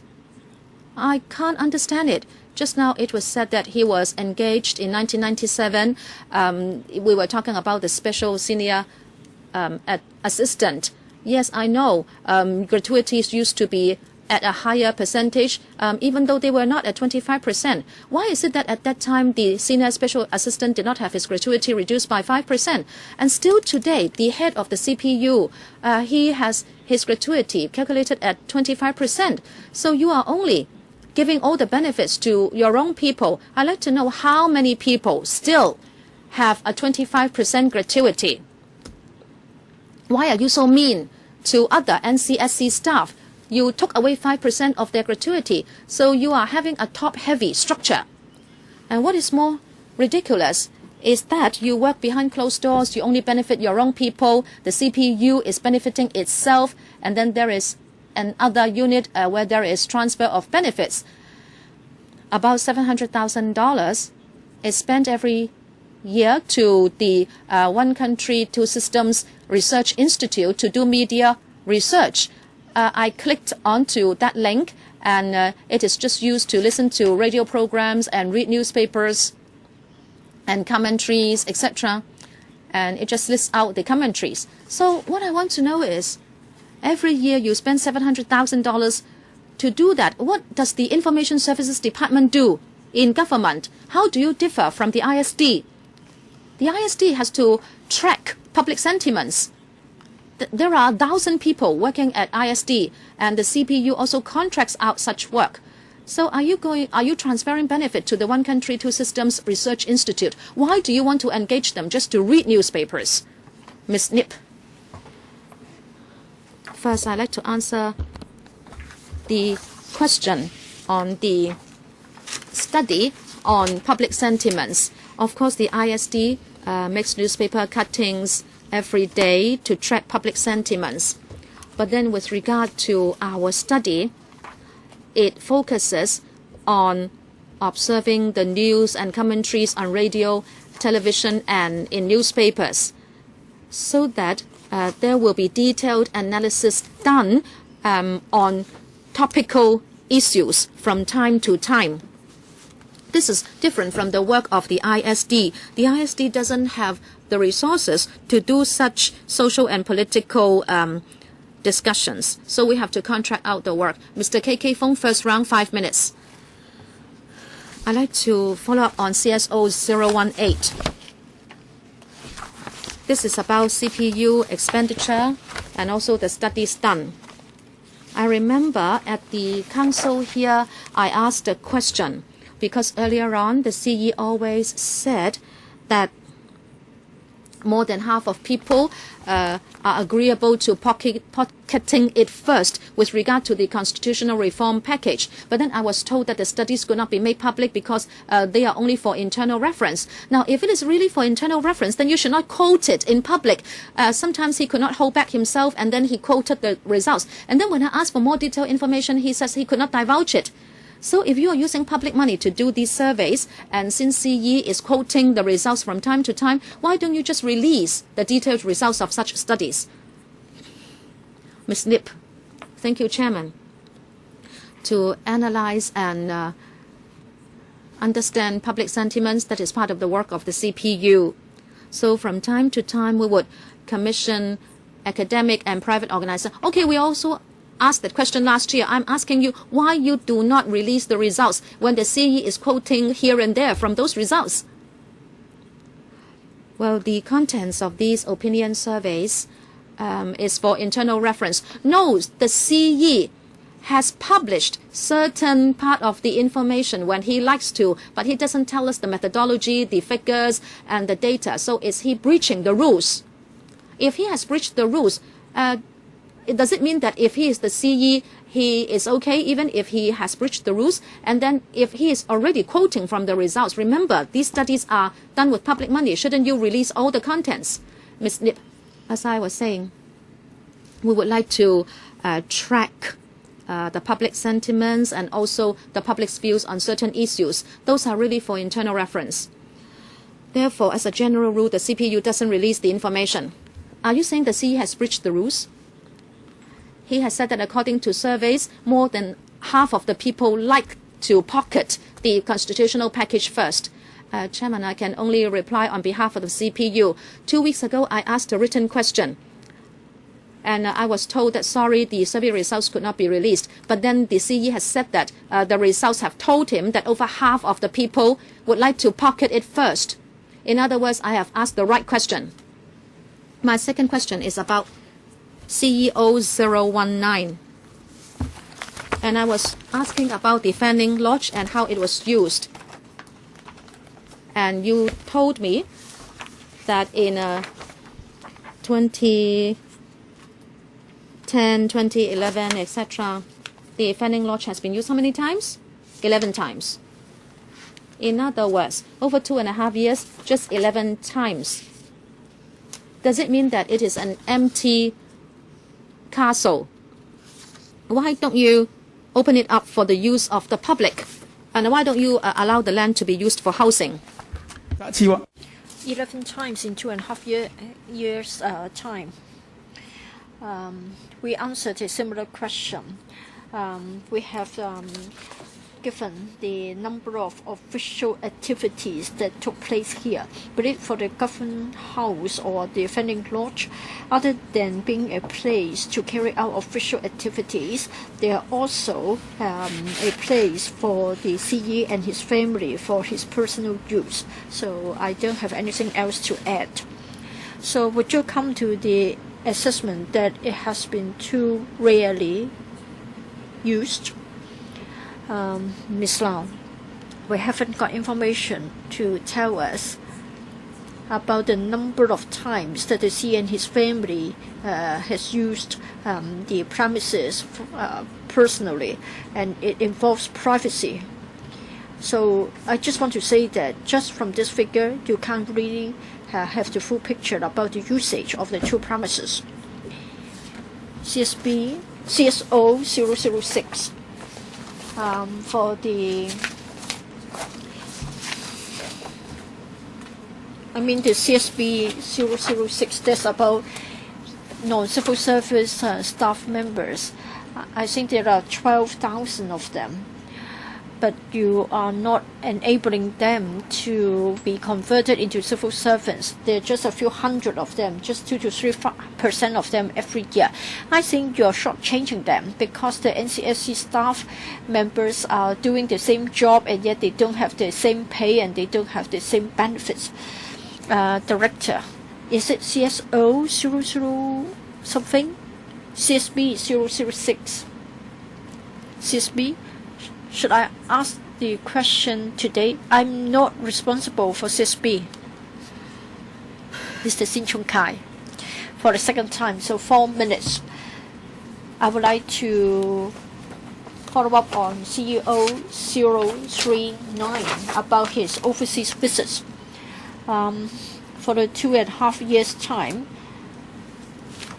I can't understand it. Just now it was said that he was engaged in 1997. We were talking about the special senior assistant. Yes, I know. Gratuities used to be at a higher percentage, even though they were not at 25%. Why is it that at that time the senior special assistant did not have his gratuity reduced by 5%? And still today, the head of the CPU, he has his gratuity calculated at 25%. So you are only giving all the benefits to your own people. I'd like to know how many people still have a 25% gratuity. Why are you so mean to other NCSC staff? You took away 5% of their gratuity, so you are having a top-heavy structure. And what is more ridiculous is that you work behind closed doors, you only benefit your own people, the CPU is benefiting itself, and then there is another unit where there is transfer of benefits. About $700,000 is spent every year to the One Country, Two Systems Research Institute to do media research. I clicked onto that link, and it is just used to listen to radio programs and read newspapers and commentaries, etc. And it just lists out the commentaries. So what I want to know is, every year you spend $700,000 to do that. What does the Information Services Department do in government? How do you differ from the ISD? The ISD has to track public sentiments. There are 1,000 people working at ISD, and the CPU also contracts out such work. So are you transferring benefit to the One Country, Two Systems Research Institute? Why do you want to engage them just to read newspapers? Ms. Nip. First, I'd like to answer the question on the study on public sentiments. Of course, the ISD makes newspaper cuttings every day to track public sentiments. But then with regard to our study, it focuses on observing the news and commentaries on radio, television, and in newspapers, so that there will be detailed analysis done on topical issues from time to time. This is different from the work of the ISD. The ISD doesn't have the resources to do such social and political discussions. So we have to contract out the work. Mr. KK Fong, first round, 5 minutes. I'd like to follow up on CSO 018. This is about CPU expenditure and also the studies done. I remember at the council here, I asked a question, because earlier on the CE always said that more than half of people are agreeable to pocketing it first with regard to the constitutional reform package. But then I was told that the studies could not be made public because they are only for internal reference. Now, if it is really for internal reference, then you should not quote it in public. Sometimes he could not hold back himself, and then he quoted the results. And then when I asked for more detailed information, he says he could not divulge it. So if you are using public money to do these surveys, and since CE is quoting the results from time to time, why don't you just release the detailed results of such studies? Ms. Nip. Thank you, Chairman. To analyze and understand public sentiments, that is part of the work of the CPU. So from time to time, we would commission academic and private organizers. Okay, we also asked that question last year. I'm asking you why you do not release the results when the CE is quoting here and there from those results. Well, the contents of these opinion surveys is for internal reference. No, the CE has published certain part of the information when he likes to, but he doesn't tell us the methodology, the figures, and the data. So is he breaching the rules? If he has breached the rules, does it mean that if he is the CE, he is okay even if he has breached the rules? And then if he is already quoting from the results, remember, these studies are done with public money. Shouldn't you release all the contents? Ms. Nip, as I was saying, we would like to track the public sentiments and also the public's views on certain issues. Those are really for internal reference. Therefore, as a general rule, the CPU doesn't release the information. Are you saying the CE has breached the rules? He has said that according to surveys, more than half of the people like to pocket the constitutional package first. Chairman, I can only reply on behalf of the CPU. 2 weeks ago, I asked a written question. And I was told that, sorry, the survey results could not be released. But then the CE has said that the results have told him that over half of the people would like to pocket it first. In other words, I have asked the right question. My second question is about CEO 019. And I was asking about the Fanning Lodge and how it was used. And you told me that in 2010, 2011, etc., the Fanning Lodge has been used how many times? 11 times. In other words, over 2.5 years, just 11 times. Does it mean that it is an empty castle? Why don't you open it up for the use of the public? And why don't you allow the land to be used for housing? 11 times in 2.5 years time. We answered a similar question. We have given the number of official activities that took place here. But for the government house or the Fanning Lodge, other than being a place to carry out official activities, there are also a place for the CE and his family for his personal use. So I don't have anything else to add. So would you come to the assessment that it has been too rarely used? Ms. Lau, we haven't got information to tell us about the number of times that the CE and his family has used the premises personally, and it involves privacy. So I just want to say that just from this figure, you can't really have the full picture about the usage of the two premises. CSO 006. For the CSB 006, that's about non-civil service staff members. I think there are 12,000 of them, but you are not enabling them to be converted into civil servants. There are just a few hundred of them, just 2 to 3% of them every year. I think you're shortchanging them because the NCSC staff members are doing the same job and yet they don't have the same pay and they don't have the same benefits. Director, is it CSO 00 something? CSB 006. CSB? Should I ask the question today? I'm not responsible for CSB. Mr. Sin Chung Kai, for the second time, so 4 minutes. I would like to follow up on CEO 039 about his overseas visits. For the 2.5 years' time,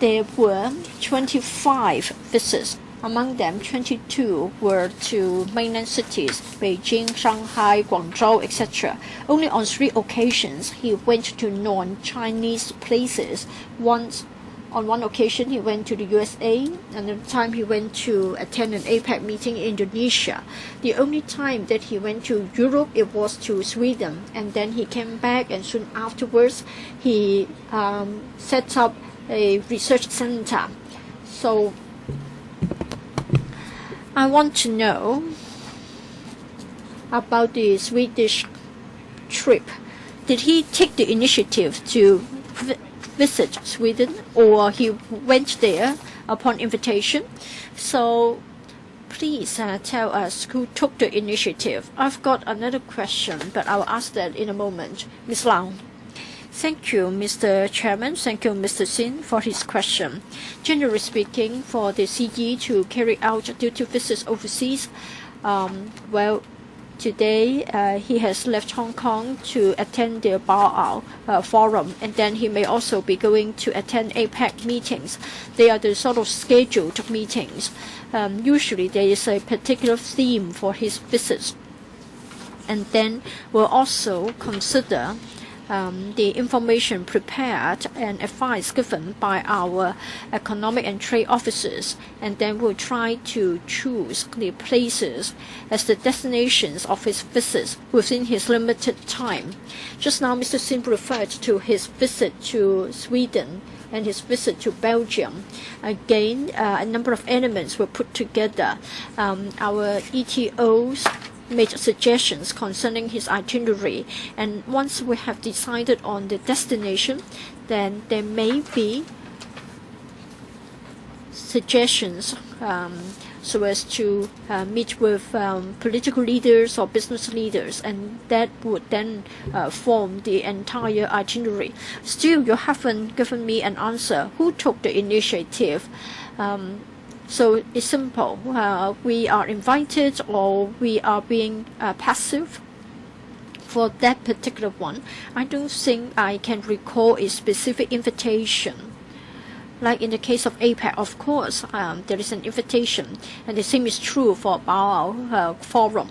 there were 25 visits. Among them, 22 were to mainland cities, Beijing, Shanghai, Guangzhou, etc. Only on 3 occasions he went to non-Chinese places. On one occasion he went to the USA, another time he went to attend an APEC meeting in Indonesia. The only time that he went to Europe, it was to Sweden, and then he came back and soon afterwards he set up a research center. So I want to know about the Swedish trip. Did he take the initiative to visit Sweden, or he went there upon invitation? So please tell us who took the initiative. I've got another question, but I'll ask that in a moment. Ms. Lang. Thank you, Mr. Chairman. Thank you, Mr. Sin, for his question. Generally speaking, for the CE to carry out duty visits overseas, today he has left Hong Kong to attend the Bar Forum, and then he may also be going to attend APEC meetings. They are the sort of scheduled meetings. Usually there is a particular theme for his visits. And then we'll also consider the information prepared and advice given by our economic and trade officers, and then we'll try to choose the places as the destinations of his visits within his limited time. Just now, Mr. Sim referred to his visit to Sweden and his visit to Belgium. Again, a number of elements were put together. Our ETOs made suggestions concerning his itinerary, and once we have decided on the destination, then there may be suggestions so as to meet with political leaders or business leaders, and that would then form the entire itinerary. Still, you haven't given me an answer. Who took the initiative? So it's simple. We are invited, or we are being passive. For that particular one, I don't think I can recall a specific invitation. Like in the case of APEC, of course, there is an invitation, and the same is true for our forum.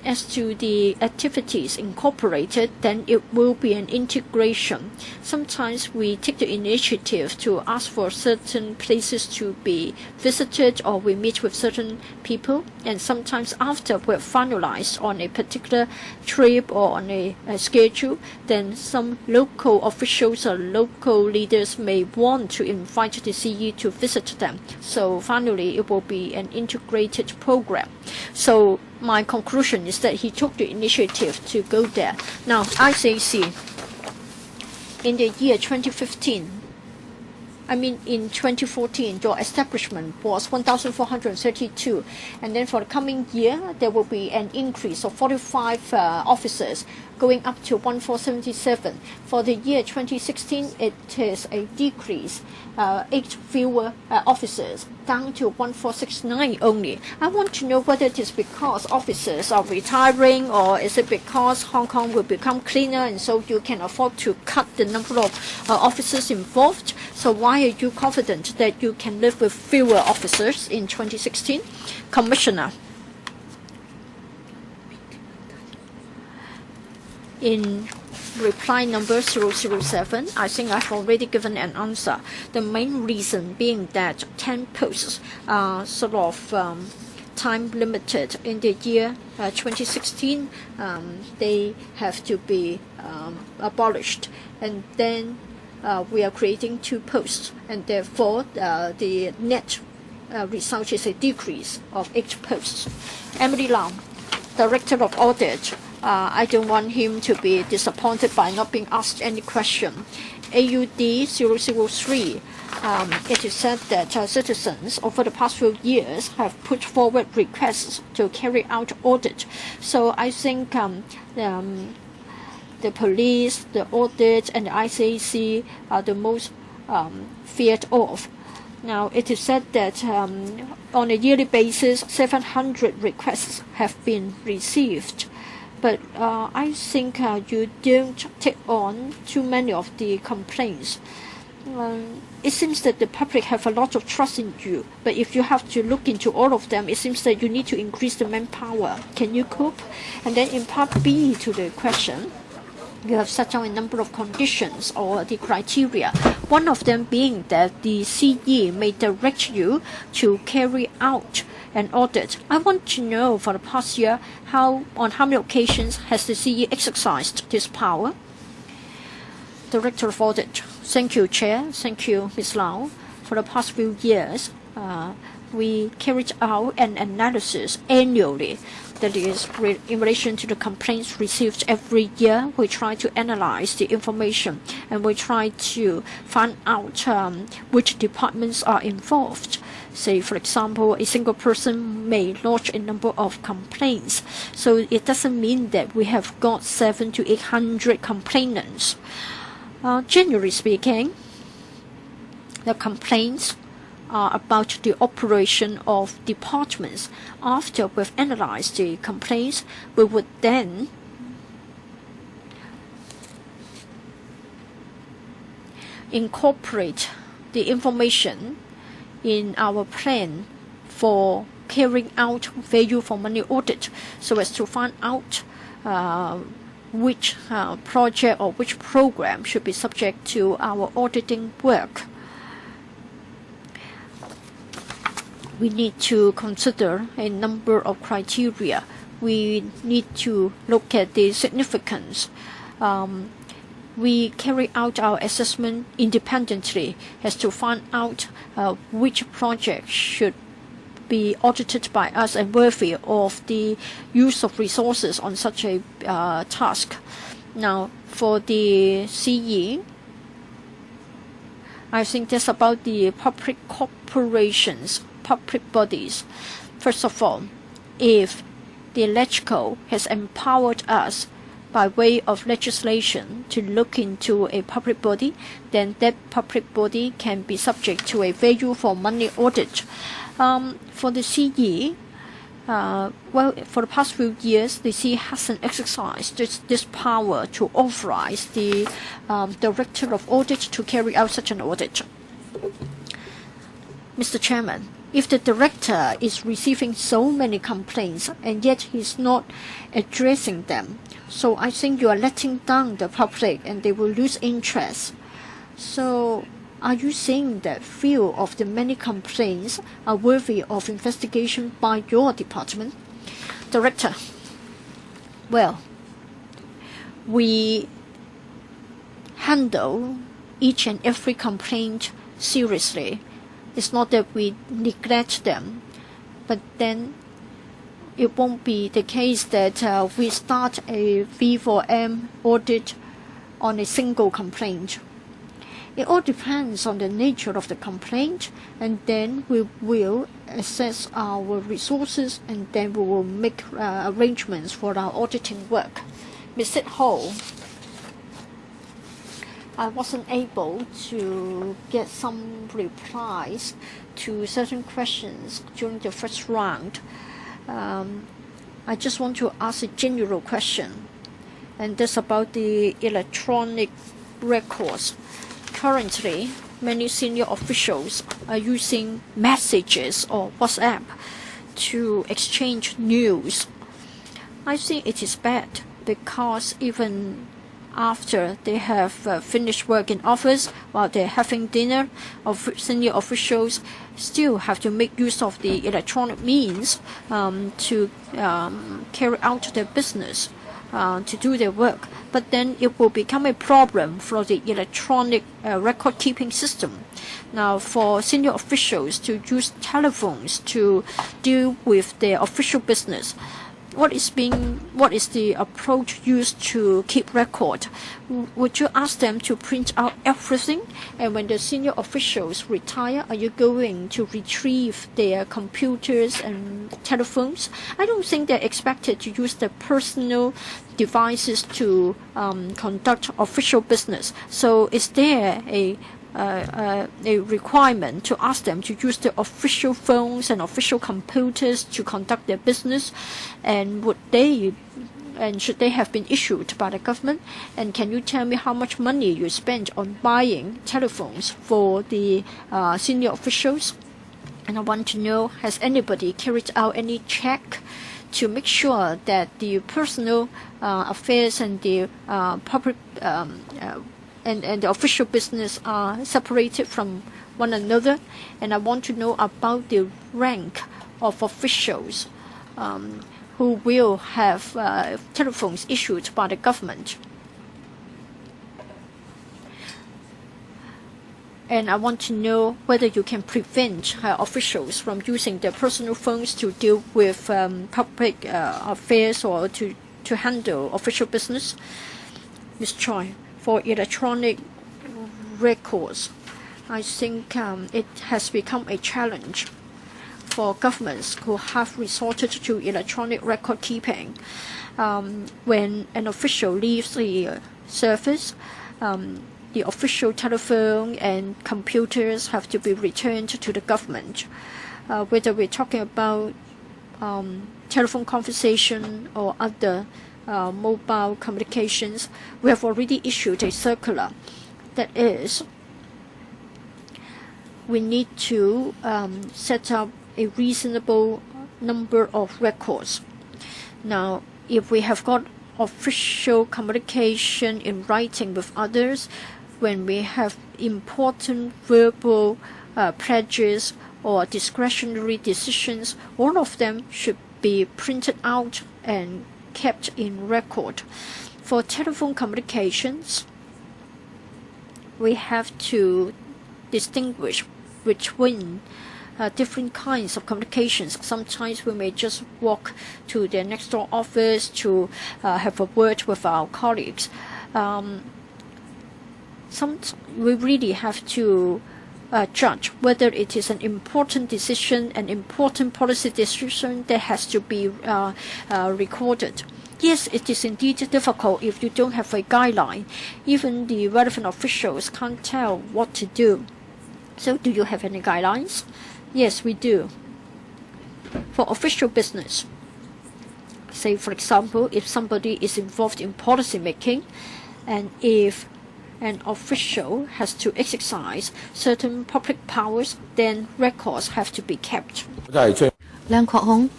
As to the activities incorporated, then it will be an integration. Sometimes we take the initiative to ask for certain places to be visited, or we meet with certain people, and sometimes after we're finalized on a particular trip or on a schedule, then some local officials or local leaders may want to invite the CE to visit them. So finally, it will be an integrated program. So my conclusion is that he took the initiative to go there. Now, ICAC, in the year 2015, in 2014, your establishment was 1,432, and then for the coming year, there will be an increase of 45 officers, going up to 1,477. For the year 2016, it is a decrease, 8 fewer officers, down to 1,469 only. I want to know whether it is because officers are retiring, or is it because Hong Kong will become cleaner, and so you can afford to cut the number of officers involved. So why are you confident that you can live with fewer officers in 2016? Commissioner, in reply number 007, I think I've already given an answer. The main reason being that 10 posts are sort of time limited. In the year 2016, they have to be abolished, and then we are creating 2 posts, and therefore the net result is a decrease of 8 posts. Emily Lau, Director of Audit. I don't want him to be disappointed by not being asked any question. AUD 003, it is said that citizens over the past few years have put forward requests to carry out audit. So I think the police, the audit, and the ICAC are the most feared of. Now, it is said that on a yearly basis, 700 requests have been received. But I think you don't take on too many of the complaints. It seems that the public have a lot of trust in you, but if you have to look into all of them, it seems that you need to increase the manpower. Can you cope? And then in part B to the question, you have set down a number of conditions or the criteria, one of them being that the CE may direct you to carry out an audit. I want to know for the past year, on how many occasions has the CE exercised this power? Director of Audit. Thank you, Chair. Thank you, Ms. Lau. For the past few years, we carried out an analysis annually. That is, in relation to the complaints received every year, we try to analyze the information, and we try to find out which departments are involved. Say, for example, a single person may lodge a number of complaints. So it doesn't mean that we have got 700 to 800 complainants. Generally speaking, the complaints are about the operation of departments. After we've analyzed the complaints, we would then incorporate the information in our plan for carrying out value for money audit, so as to find out which project or which program should be subject to our auditing work. We need to consider a number of criteria. 'We need to consider a number of criteria. We need to look at the significance. we carry out our assessment independently as to find out which project should be audited by us and worthy of the use of resources on such a task. Now, for the CE, I think that's about the public corporations, public bodies. First of all, if the LegCo has empowered us by way of legislation to look into a public body, then that public body can be subject to a value for money audit. For the CE, well, for the past few years, the CE hasn't exercised this power to authorize the Director of Audit to carry out such an audit. Mr. Chairman, if the Director is receiving so many complaints and yet he's not addressing them, so I think you are letting down the public and they will lose interest. So are you saying that few of the many complaints are worthy of investigation by your department? Director, well, we handle each and every complaint seriously. It's not that we neglect them, but then it won't be the case that we start a V4M audit on a single complaint. It all depends on the nature of the complaint, and then we will assess our resources, and then we will make arrangements for our auditing work. Ms. Ho, I wasn't able to get some replies to certain questions during the first round. I just want to ask a general question, and that's about the electronic records. Currently, many senior officials are using messages or WhatsApp to exchange news. I think it is bad because even after they have finished work in office, while they're having dinner, senior officials still have to make use of the electronic means to carry out their business, to do their work. But then it will become a problem for the electronic record-keeping system. Now, for senior officials to use telephones to deal with their official business, what is the approach used to keep record? Would you ask them to print out everything? And when the senior officials retire, are you going to retrieve their computers and telephones? I don't think they're expected to use their personal devices to conduct official business. So is there a requirement to ask them to use their official phones and official computers to conduct their business, and should they have been issued by the government? And can you tell me how much money you spent on buying telephones for the senior officials? And I want to know, has anybody carried out any check to make sure that the personal affairs and the public and the official business are separated from one another? And I want to know about the rank of officials who will have telephones issued by the government. And I want to know whether you can prevent officials from using their personal phones to deal with public affairs or to handle official business. Ms. Choi, for electronic records, I think it has become a challenge for governments who have resorted to electronic record keeping. When an official leaves the service, the official telephone and computers have to be returned to the government. Whether we're talking about telephone conversation or other mobile communications, we have already issued a circular. That is, we need to set up a reasonable number of records. Now, if we have got official communication in writing with others, when we have important verbal pledges or discretionary decisions, all of them should be printed out and kept in record. For telephone communications, we have to distinguish between different kinds of communications. Sometimes we may just walk to the next door office to have a word with our colleagues. We really have to judge whether it is an important decision, an important policy decision that has to be recorded. Yes, it is indeed difficult if you don't have a guideline. Even the relevant officials can't tell what to do. So do you have any guidelines? Yes, we do. For official business, say for example, if somebody is involved in policy making, and if an official has to exercise certain public powers, then records have to be kept. Leung Kwok Hong,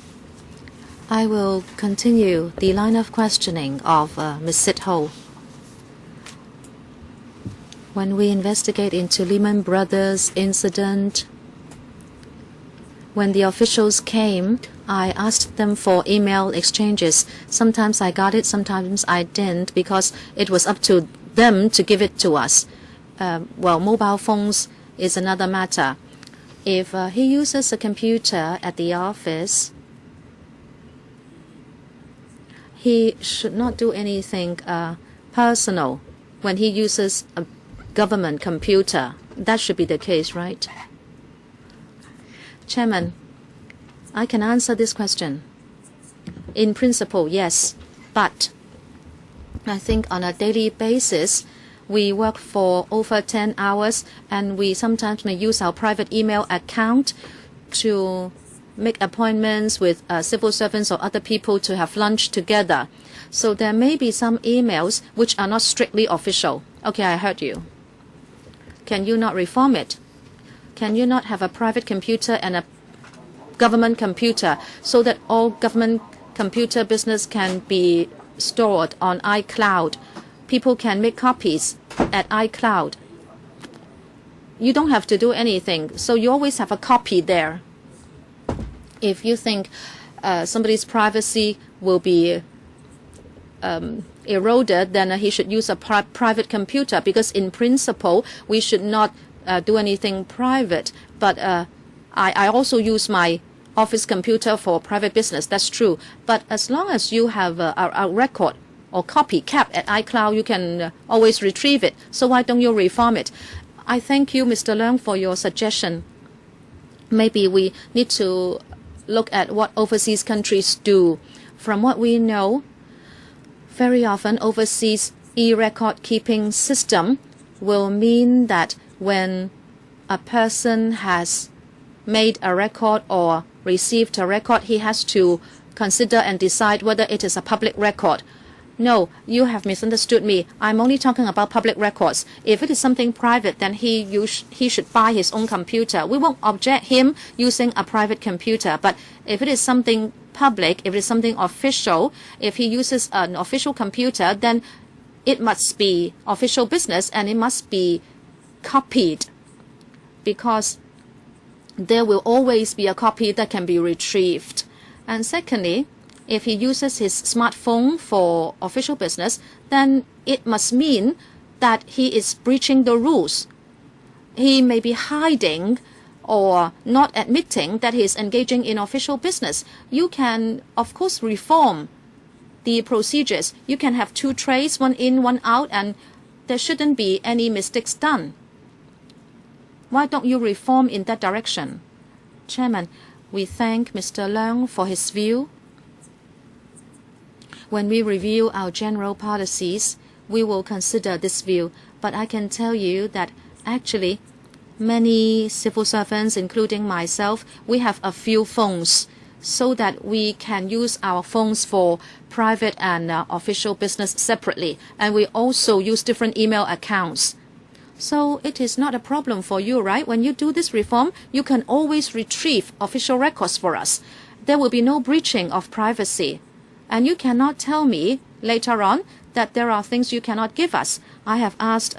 I will continue the line of questioning of Ms. Sit Ho. When we investigate into Lehman Brothers incident, when the officials came, I asked them for email exchanges. Sometimes I got it, sometimes I didn't, because it was up to them to give it to us. Well, mobile phones is another matter. If he uses a computer at the office, he should not do anything personal when he uses a government computer. That should be the case, right? Chairman, I can answer this question. In principle, yes, but I think on a daily basis, we work for over 10 hours, and we sometimes may use our private email account to make appointments with civil servants or other people to have lunch together. So there may be some emails which are not strictly official. Okay, I heard you. Can you not reform it? Can you not have a private computer and a government computer so that all government computer business can be stored on iCloud? People can make copies at iCloud. You don't have to do anything, so you always have a copy there. If you think somebody's privacy will be eroded, then he should use a private computer, because in principle we should not do anything private. But I also use my office computer for private business. That's true. But as long as you have a record or copy kept at iCloud, you can always retrieve it. So why don't you reform it? I thank you, Mr. Leung, for your suggestion. Maybe we need to look at what overseas countries do. From what we know, very often overseas e-record keeping system will mean that when a person has made a record or received a record, he has to consider and decide whether it is a public record. No, you have misunderstood me. I'm only talking about public records. If it is something private, then he should buy his own computer. We won't object him using a private computer. But if it is something public, if it is something official, if he uses an official computer, then it must be official business and it must be copied, because there will always be a copy that can be retrieved. And secondly, if he uses his smartphone for official business, then it must mean that he is breaching the rules. He may be hiding or not admitting that he is engaging in official business. You can, of course, reform the procedures. You can have 2 trays, 1 in, 1 out, and there shouldn't be any mistakes done. Why don't you reform in that direction? Chairman, we thank Mr. Leung for his view. When we review our general policies, we will consider this view. But I can tell you that actually many civil servants, including myself, we have a few phones so that we can use our phones for private and official business separately. And we also use different email accounts. So it is not a problem for you, right? When you do this reform, you can always retrieve official records for us. There will be no breaching of privacy. And you cannot tell me later on that there are things you cannot give us. I have asked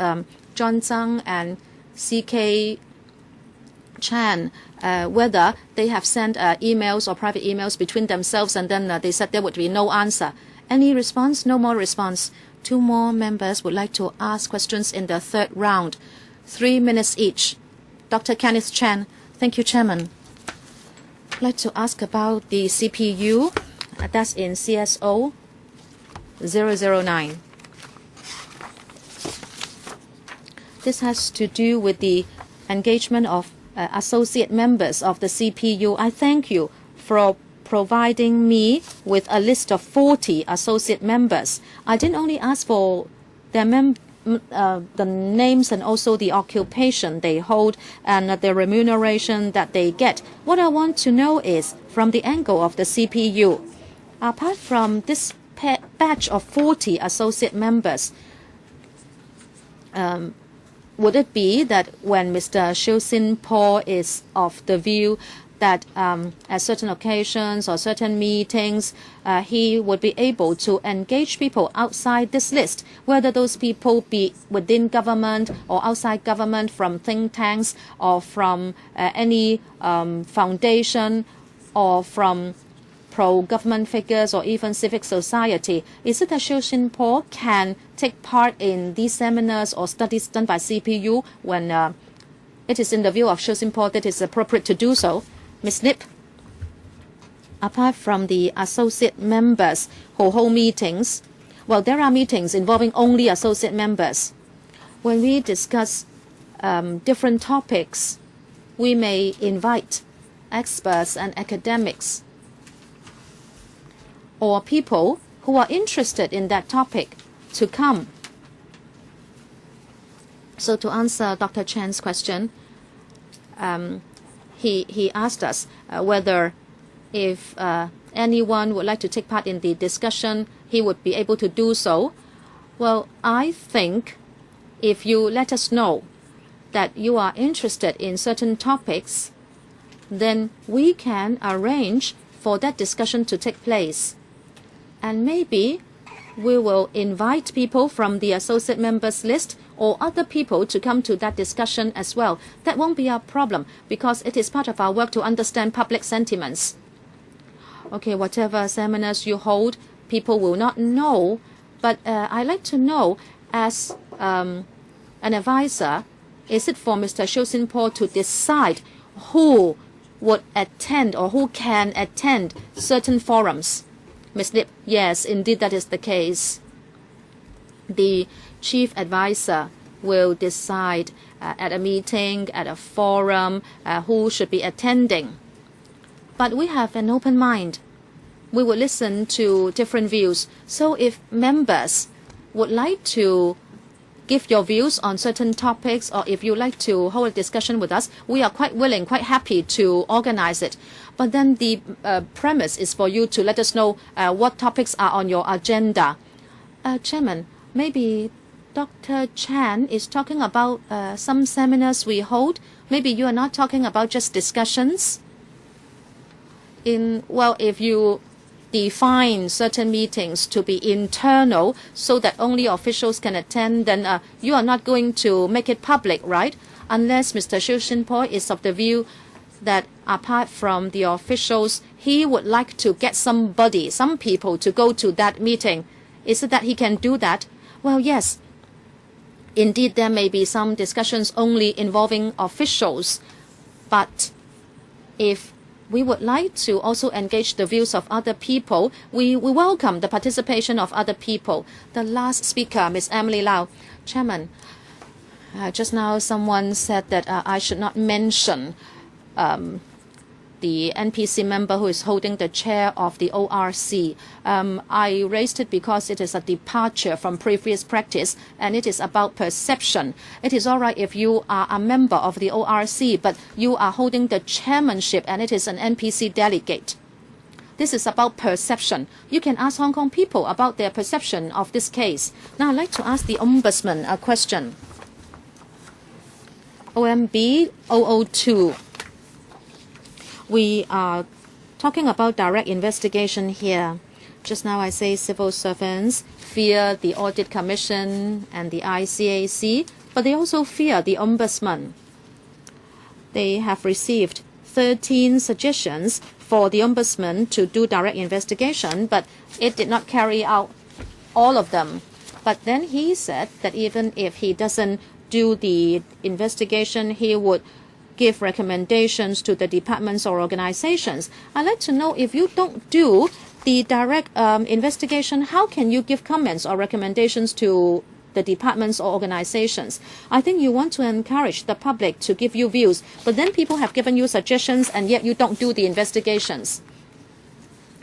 John Tsang and C.K. Chan whether they have sent emails or private emails between themselves, and then they said there would be no answer. Any response? No more response. 2 more members would like to ask questions in the third round. 3 minutes each. Dr. Kenneth Chan. Thank you, Chairman. I'd like to ask about the CPU. That's in CSO 009. This has to do with the engagement of associate members of the CPU. I thank you for providing me with a list of 40 associate members. I didn't only ask for their the names and also the occupation they hold and the remuneration that they get. What I want to know is, from the angle of the CPU, apart from this batch of 40 associate members, would it be that when Mr. Siu Sin Po is of the view that at certain occasions or certain meetings, he would be able to engage people outside this list, whether those people be within government or outside government, from think tanks or from any foundation or from pro-government figures or even civic society? Is it that Siu Sin Po can take part in these seminars or studies done by CPU when it is in the view of Siu Sin Po that it is appropriate to do so? Ms. Nip, apart from the associate members who hold meetings, well, there are meetings involving only associate members. When we discuss different topics, we may invite experts and academics or people who are interested in that topic to come. So to answer Dr. Chan's question, he asked us whether if anyone would like to take part in the discussion, he would be able to do so. Well, I think if you let us know that you are interested in certain topics, then we can arrange for that discussion to take place. And maybe we will invite people from the associate members list or other people to come to that discussion as well. That won't be a problem because it is part of our work to understand public sentiments. Okay, whatever seminars you hold, people will not know, but I'd like to know, as an advisor, is it for Mr. Siu Sin Po to decide who would attend or who can attend certain forums? Ms. Lip, yes, indeed that is the case. The chief advisor will decide at a meeting, at a forum, who should be attending. But we have an open mind. We will listen to different views. So if members would like to give your views on certain topics, or if you'd like to hold a discussion with us, we are quite willing, quite happy to organize it. But then the premise is for you to let us know what topics are on your agenda. Chairman, maybe Dr. Chan is talking about some seminars we hold. Maybe you are not talking about just discussions. Well, if you define certain meetings to be internal so that only officials can attend, then you are not going to make it public, right? Unless Mr. Siu Sin Po is of the view that apart from the officials, he would like to get some people to go to that meeting. Is it that he can do that? Well, yes. Indeed, there may be some discussions only involving officials, but if we would like to also engage the views of other people, we welcome the participation of other people. The last speaker, Ms. Emily Lau. Chairman, just now someone said that I should not mention the NPC member who is holding the chair of the ORC. I raised it because it is a departure from previous practice and it is about perception. It is all right if you are a member of the ORC, but you are holding the chairmanship and it is an NPC delegate. This is about perception. You can ask Hong Kong people about their perception of this case. Now I'd like to ask the Ombudsman a question. OMB 002. We are talking about direct investigation here. Just now I say civil servants fear the Audit Commission and the ICAC, but they also fear the Ombudsman. They have received 13 suggestions for the Ombudsman to do direct investigation, but it did not carry out all of them. But then he said that even if he doesn't do the investigation, he would give recommendations to the departments or organizations. I'd like to know, if you don't do the direct investigation, how can you give comments or recommendations to the departments or organizations? I think you want to encourage the public to give you views, but then people have given you suggestions and yet you don't do the investigations.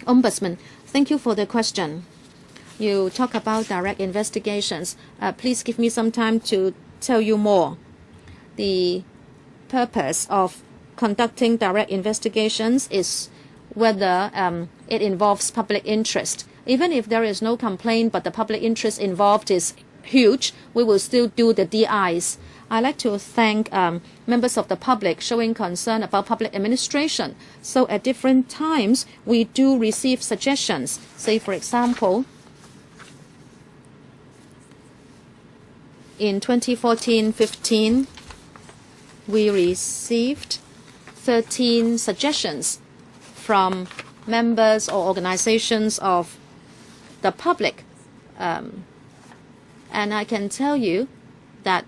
Ombudsman, thank you for the question. You talk about direct investigations. Please give me some time to tell you more. The purpose of conducting direct investigations is whether it involves public interest. Even if there is no complaint but the public interest involved is huge, we will still do the DIs. I'd like to thank members of the public showing concern about public administration. So at different times, we do receive suggestions. Say, for example, in 2014-15, we received 13 suggestions from members or organizations of the public. And I can tell you that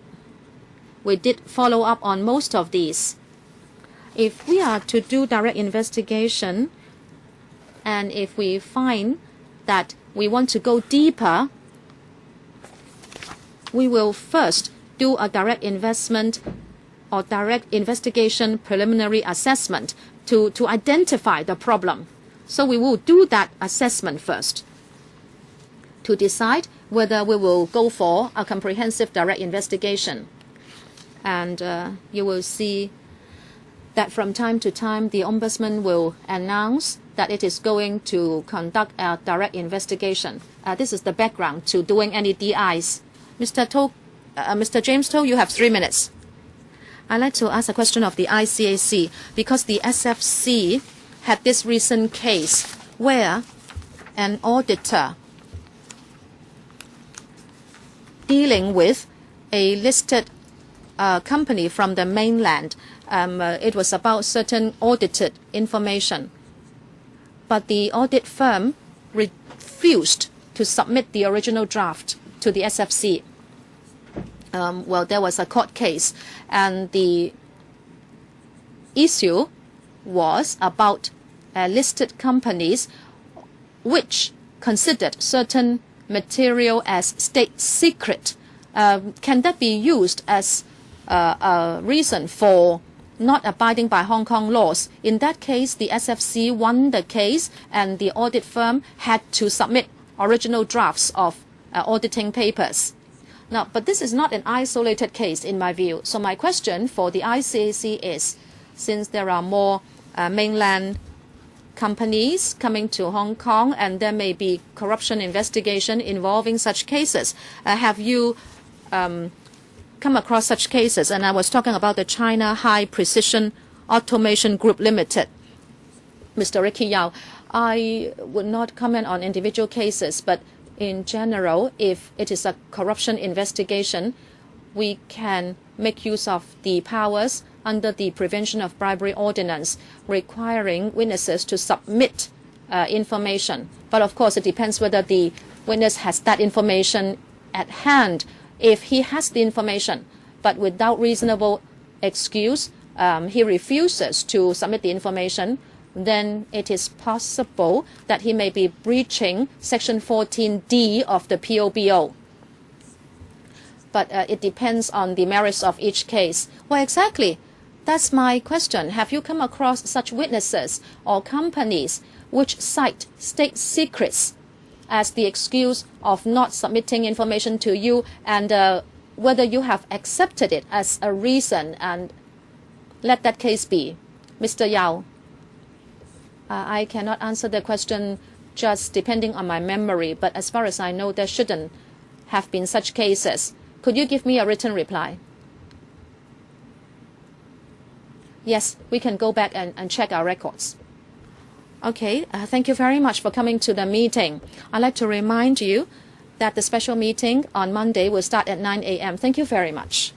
we did follow up on most of these. If we are to do direct investigation, and if we find that we want to go deeper, we will first do a direct investment or direct investigation preliminary assessment to identify the problem. So we will do that assessment first to decide whether we will go for a comprehensive direct investigation. And you will see that from time to time the Ombudsman will announce that it is going to conduct a direct investigation. This is the background to doing any DIs. Mr. James To, you have 3 minutes. I'd like to ask a question of the ICAC, because the SFC had this recent case where an auditor dealing with a listed company from the mainland, it was about certain audited information. But the audit firm refused to submit the original draft to the SFC. Well, there was a court case, and the issue was about listed companies which considered certain material as state secret. Can that be used as a reason for not abiding by Hong Kong laws? In that case, the SFC won the case, and the audit firm had to submit original drafts of auditing papers. Now, but this is not an isolated case in my view. So my question for the ICAC is, since there are more mainland companies coming to Hong Kong and there may be corruption investigation involving such cases, have you come across such cases? And I was talking about the China High Precision Automation Group Limited. Mr. Ricky Yao, I would not comment on individual cases, but in general, if it is a corruption investigation, we can make use of the powers under the Prevention of Bribery Ordinance, requiring witnesses to submit information. But of course, it depends whether the witness has that information at hand. If he has the information, but without reasonable excuse, he refuses to submit the information, then it is possible that he may be breaching Section 14D of the POBO. But it depends on the merits of each case. Well, exactly. That's my question. Have you come across such witnesses or companies which cite state secrets as the excuse of not submitting information to you, and whether you have accepted it as a reason and let that case be? Mr. Yao. I cannot answer the question just depending on my memory, but as far as I know, there shouldn't have been such cases. Could you give me a written reply? Yes, we can go back and check our records. Okay, thank you very much for coming to the meeting. I'd like to remind you that the special meeting on Monday will start at 9 a.m. Thank you very much.